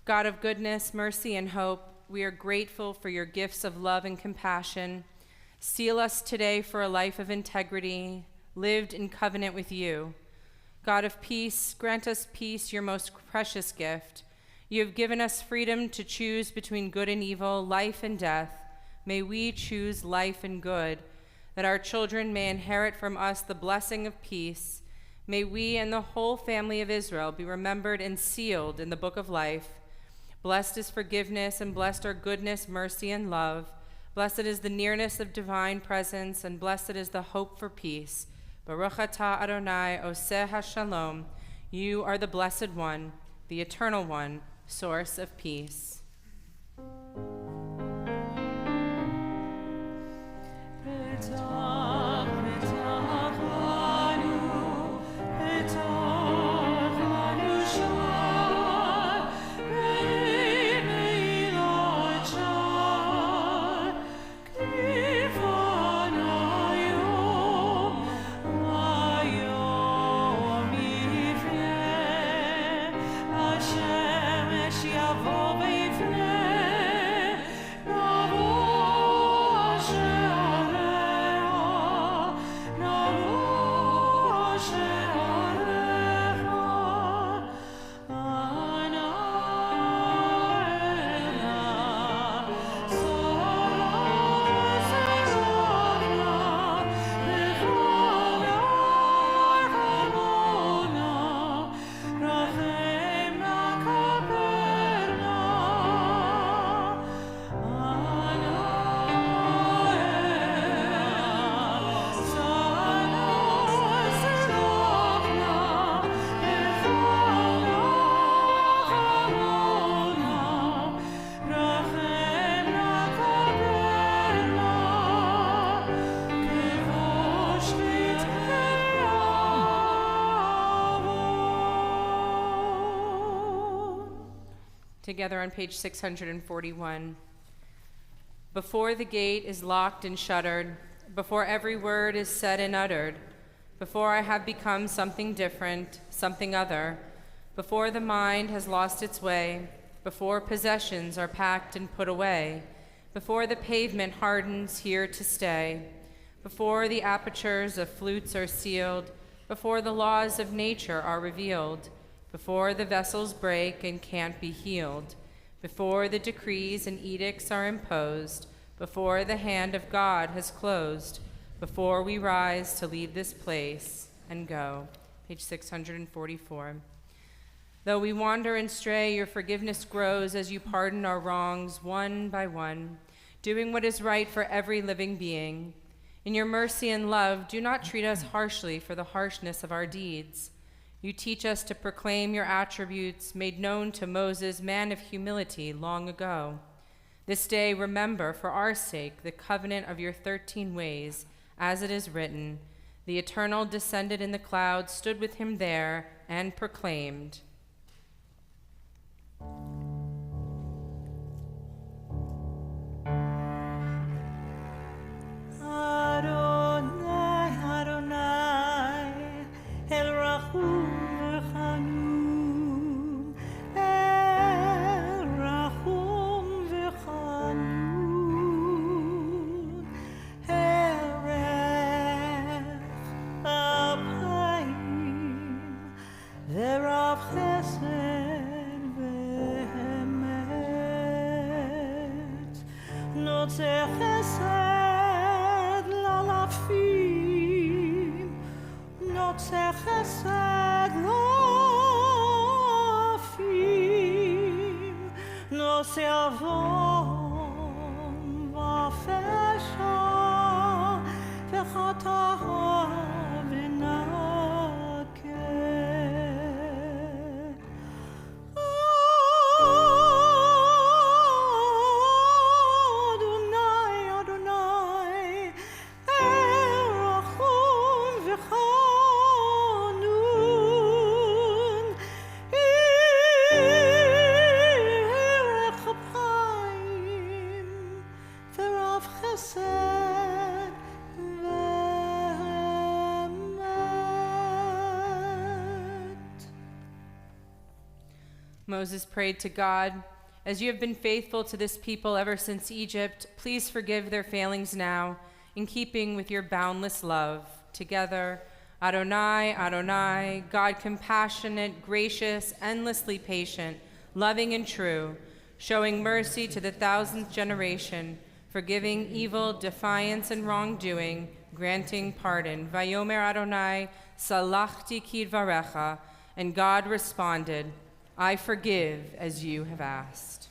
God of goodness, mercy, and hope, we are grateful for your gifts of love and compassion. Seal us today for a life of integrity, lived in covenant with you. God of peace, grant us peace, your most precious gift. You have given us freedom to choose between good and evil, life and death. May we choose life and good, that our children may inherit from us the blessing of peace. May we and the whole family of Israel be remembered and sealed in the book of life. Blessed is forgiveness, and blessed are goodness, mercy, and love. Blessed is the nearness of divine presence, and blessed is the hope for peace. Baruch atah Adonai, Oseh HaShalom. You are the blessed one, the eternal one, source of peace. Together on page 641. Before the gate is locked and shuttered, before every word is said and uttered, before I have become something different, something other, before the mind has lost its way, before possessions are packed and put away, before the pavement hardens here to stay, before the apertures of flutes are sealed, before the laws of nature are revealed, before the vessels break and can't be healed, before the decrees and edicts are imposed, before the hand of God has closed, before we rise to leave this place and go. Page 644. Though we wander and stray, your forgiveness grows as you pardon our wrongs one by one, doing what is right for every living being. In your mercy and love, do not treat us harshly for the harshness of our deeds. You teach us to proclaim your attributes made known to Moses, man of humility, long ago. This day remember, for our sake, the covenant of your 13 ways, as it is written, the Eternal descended in the clouds, stood with him there, and proclaimed. Adonai, Adonai, נוצר חסד לאלפים, נוצר חסד לאלפים, נושא עוון ופשע וחטא ונקה. Moses prayed to God, "As you have been faithful to this people ever since Egypt, please forgive their failings now, in keeping with your boundless love." Together, Adonai, Adonai, God compassionate, gracious, endlessly patient, loving and true, showing mercy to the 1000th generation, forgiving evil, defiance, and wrongdoing, granting pardon. Vayomer Adonai, salachti kidvarecha, and God responded, "I forgive as you have asked."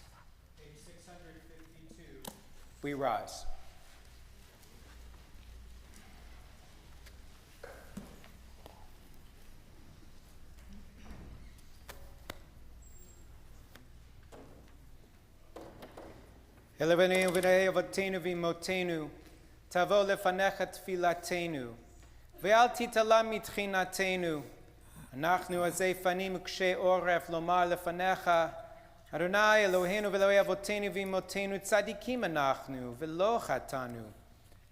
Page 652. We rise. Elevenu v'nei avotenu v'imotenu, tavo lefanecha tfilatenu, ve'al titalam mitchinatenu, אנחנו עזי פנים וקשי עורף לומר לפניך, אדוני אלוהינו ואלוהי אבותינו ואמותינו, צדיקים אנחנו ולא חטאנו,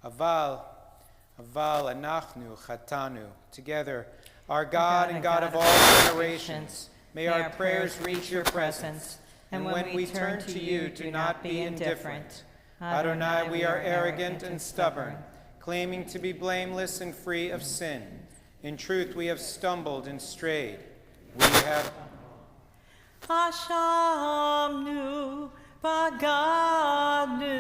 אבל אנחנו חטאנו. Together, our God and God of all generations, may our prayers reach your presence, and when we turn to you, do not be indifferent. Adonai, we are arrogant and stubborn, claiming to be blameless and free of sin. In truth, we have stumbled and strayed. We have Hashamnu, Bagadnu,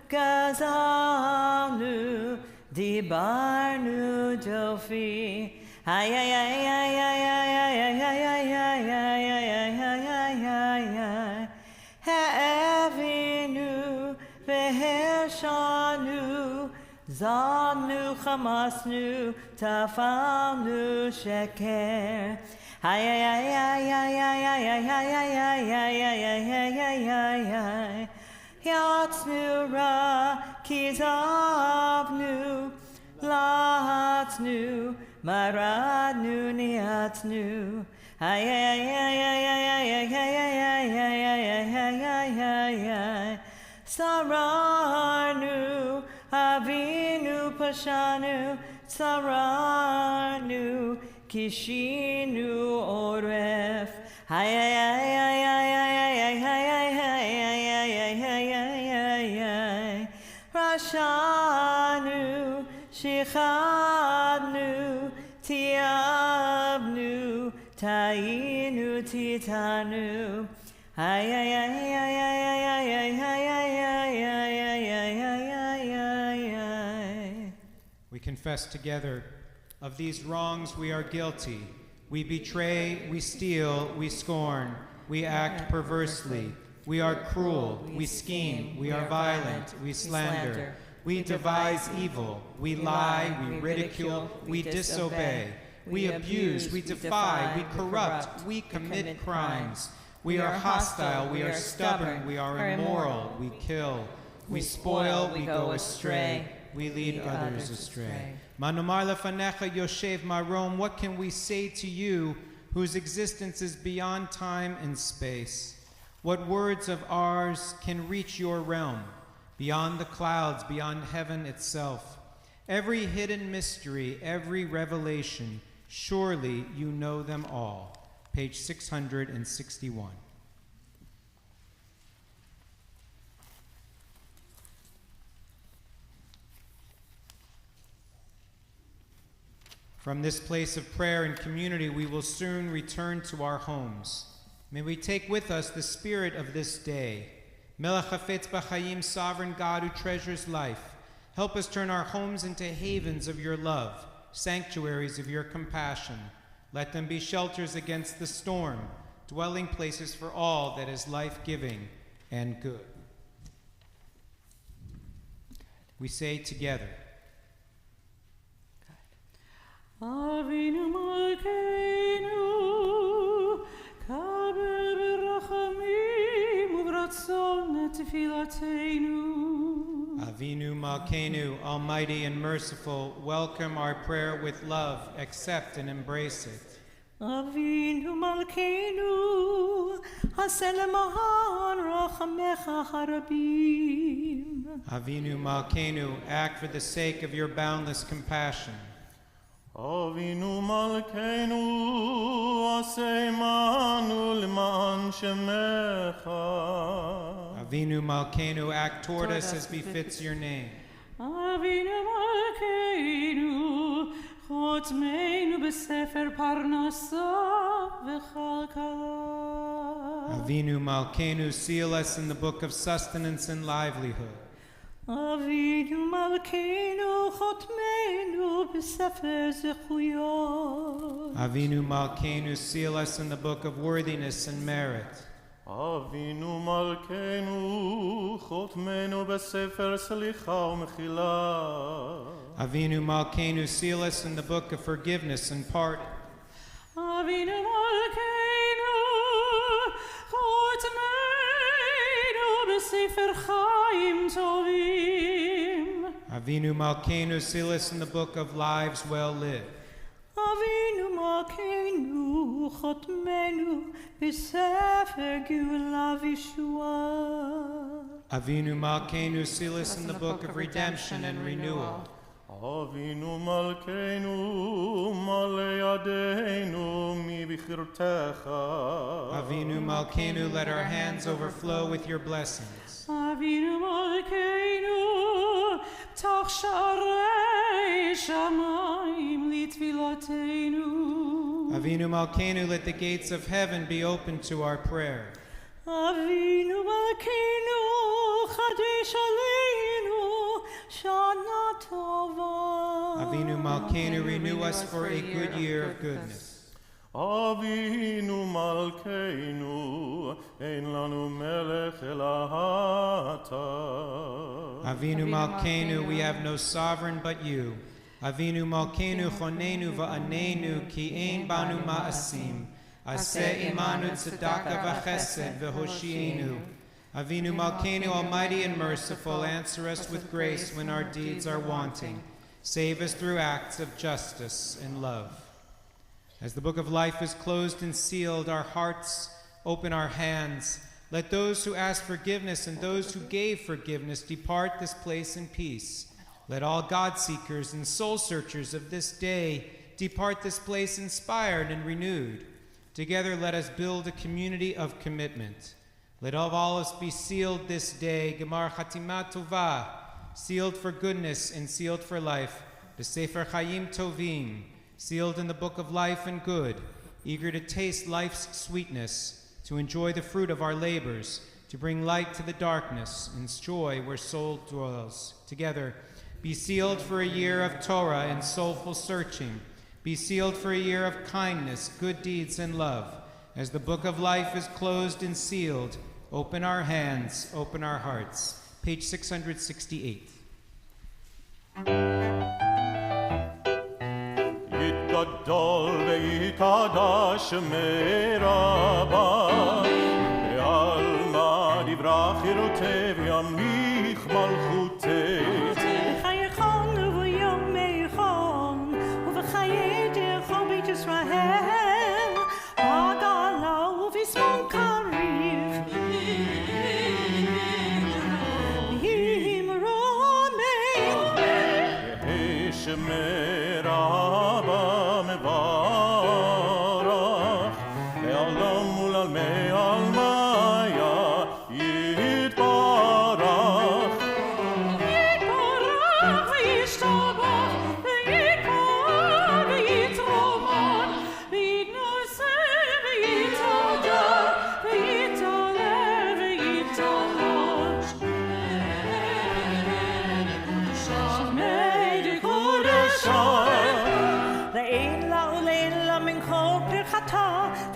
Gazalnu, Dibarnu, Dofi. Ay, ay, ay, ay, ay, ay, ay, ay, ay, ay, ay, ay, ay, Ha'avinu, Vehershanu, Zamnu, Chamasnu, Tafalnu, Sheker. Ay, ay, ay, ay, ay, ay, ay, ay, ay, ay, ay, ay, ay, ay, ay, ay. Yatsnu Ra, Kizavnu, Lahatsnu, Maradnu, Niatsnu. Ay, ay, ay, ay, ay, ay, ay, ay, ay, ay, ay, ay, ay, ay. Sararnu, Avinu, Pashanu, Sararnu, Kishinu, Oref. Ay, ay, ay, ay, ay, ay, ay, ay, ay, ay, ay, ay, ay, ay. Rashanu, Shichadnu, Tiabnu, Tainu, Titanu. Ay, ay, ay, ay, ay, ay, ay, ay, ay. We confess together, of these wrongs we are guilty. We betray, we steal, we scorn, we act perversely, we are cruel, we scheme, we are violent, we slander, we devise evil, we lie, we ridicule, we disobey, we abuse, we defy, we corrupt, we commit crimes. We are hostile, we are stubborn, we are immoral, we kill, we spoil, we go astray, we lead others astray. Manumar lefanecha Yoshev Marom, what can we say to you whose existence is beyond time and space? What words of ours can reach your realm, beyond the clouds, beyond heaven itself? Every hidden mystery, every revelation, surely you know them all. Page 661. From this place of prayer and community, we will soon return to our homes. May we take with us the spirit of this day. Melech Hafetz B'Chaim, sovereign God who treasures life, help us turn our homes into havens of your love, sanctuaries of your compassion. Let them be shelters against the storm, dwelling places for all that is life-giving and good. We say together, Avinu Malkeinu, kaber berachamim uvratzon tefilateinu. Avinu Malkeinu, almighty and merciful, welcome our prayer with love, accept and embrace it. Avinu Malkeinu, hasen lemahan rachamecha harabim. Avinu Malkeinu, act for the sake of your boundless compassion. Avinu Malkeinu, aseimanu l'ma'an shemecha. Avinu Malkeinu, act toward us as befits your name. Avinu Malkeinu, chotmeinu b'sefer parnasa v'chalkala. Avinu Malkeinu, seal us in the book of sustenance and livelihood. Avinu Malkeinu, chotmeinu b'sefer zechuyot. Avinu Malkeinu, seal us in the book of worthiness and merit. Avinu Malkeinu, chotmenu b'sefer selicha u'mechila. Avinu Malkeinu, seal us in the book of forgiveness and pardon. Avinu Malkeinu, chotmeinu b'sefer chaim tovim. Avinu Malkeinu, seal us in the book of lives well lived. Avinu Malkeinu, chotmenu b'sefer geula v'yeshua. Avinu Malkeinu, seal us in the book of redemption and renewal. Avinu Malkeinu, male yadeinu mi b'chirtecha. Avinu Malkeinu, let our hands overflow with your blessings. Avinu Malkeinu, tach sharei shamayim litfilateinu. Avinu Malkeinu, let the gates of heaven be open to our prayer. Avinu Malkeinu, chadesh aleinu, shana tova. Avinu Malkeinu, renew us for a good year of goodness. Avinu Malkeinu, ein lanu melech ela ata. Avinu Malkeinu, we have no sovereign but you. Avinu Malkeinu, chonenu va'anenu, ki ein banu ma'asim. Aseh imanu tzedakah v'chesed v'hoshienu. Avinu Malkeinu, almighty and merciful, answer us with grace when our deeds are wanting. Save us through acts of justice and love. As the book of life is closed and sealed, our hearts open our hands. Let those who ask forgiveness and those who gave forgiveness depart this place in peace. Let all God-seekers and soul-searchers of this day depart this place inspired and renewed. Together let us build a community of commitment. Let all of us be sealed this day, Gemar Chatima Tova, sealed for goodness and sealed for life, B'Sefer Chayim Tovim, sealed in the book of life and good, eager to taste life's sweetness, to enjoy the fruit of our labors, to bring light to the darkness and joy where soul dwells. Together, be sealed for a year of Torah and soulful searching. Be sealed for a year of kindness, good deeds, and love. As the book of life is closed and sealed, open our hands, open our hearts. Page 668. Yitgadol ve'yitadash meraba ve'alma divrach hirotev yamich malchutev. Israel, Agala uvismon karich, Himramen, Yeheshmeraba mevarach, Le'olam ulal me'almaya yitbarach, Yitbarach v'yishtabach, v'yitbar v'yitroman,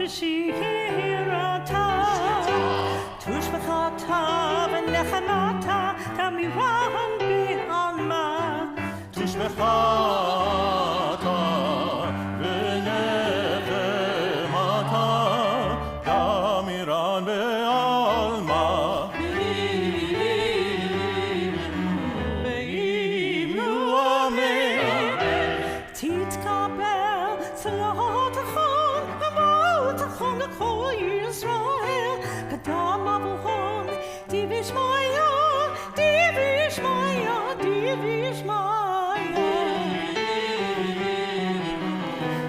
v'shirata tushbechata v'nechemata tamiran be'alma tushbechata v'nechemata tamiran be'alma ve'imnu amen titkabel tzlotachon v'motachon l'kol Yisrael kadam avuhon divishmaya divishmaya divishmaya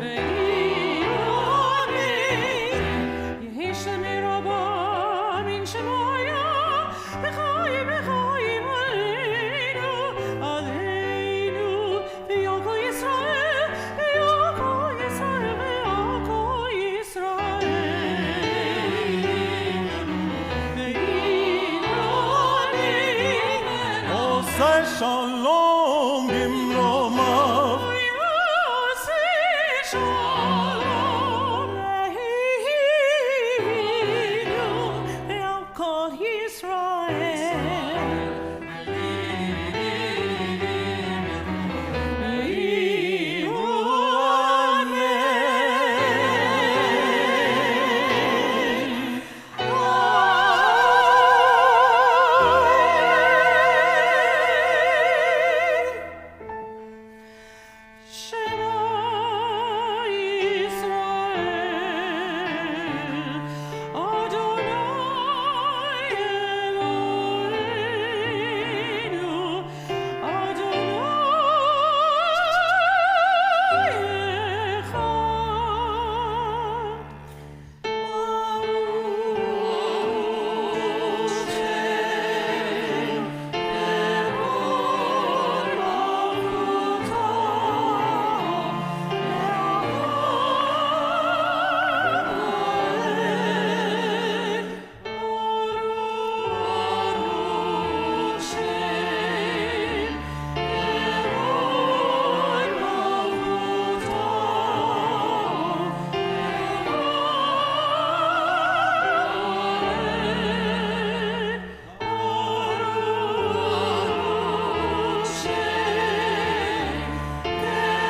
ve'imnu amen yehishani rabba min shemaya v'chayim v'chayim aleinu aleinu v'yoko Yisrael v'yoko Yisrael v'yoko Yisrael ve'imnu amen oseh shalom bimromav Yoseh shalom leinu ve'al kol Yisrael ve'imnu Shema Yisrael, Adonai Eloheinu, Adonai Echad. Baruch Shem Kevod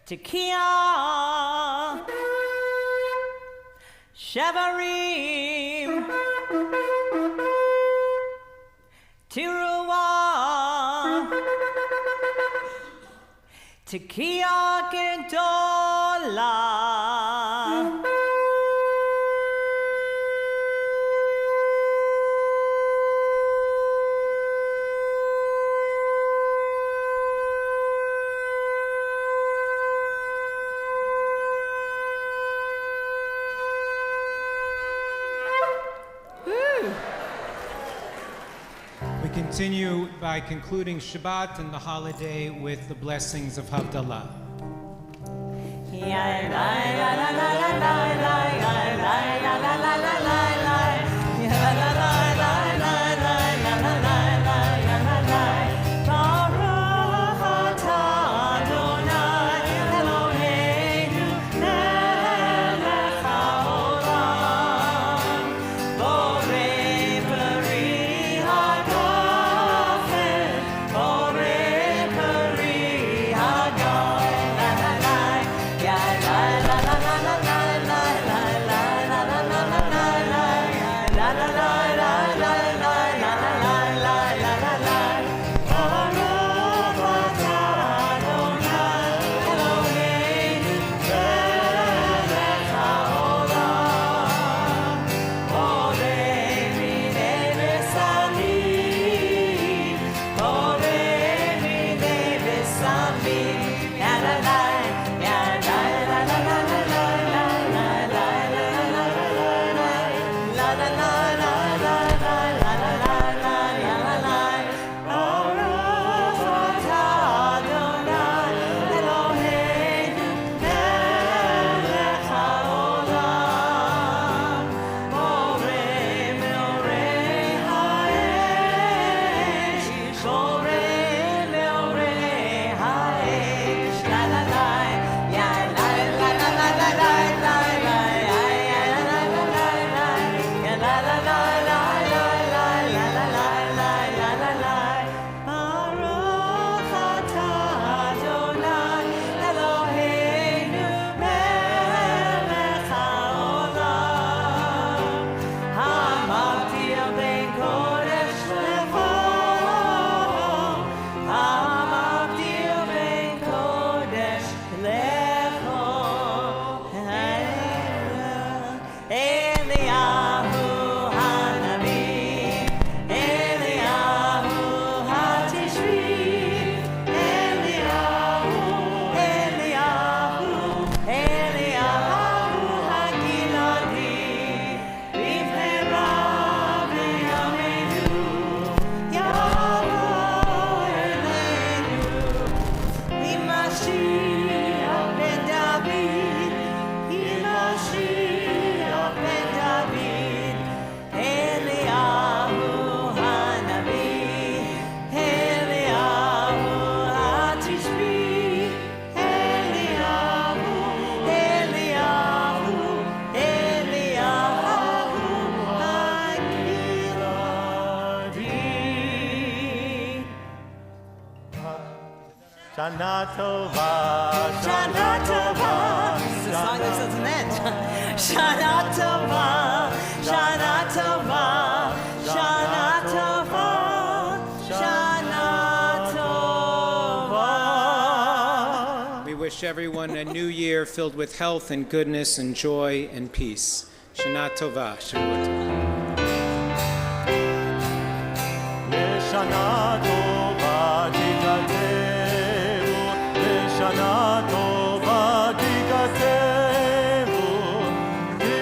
Tekiah, Shevarim, Tiruah, Tekiah Gedolah. We continue by concluding Shabbat and the holiday with the blessings of Havdalah. La la la la la la Shana Tova, Shana Tova. It's a song that doesn't end. Shana Tova, Shana Tova, Shana Tova, Shana Tova. We wish everyone a new year filled with health and goodness and joy and peace. Shana Tova, Shavua Tova. Shana Tova, Shana Tova.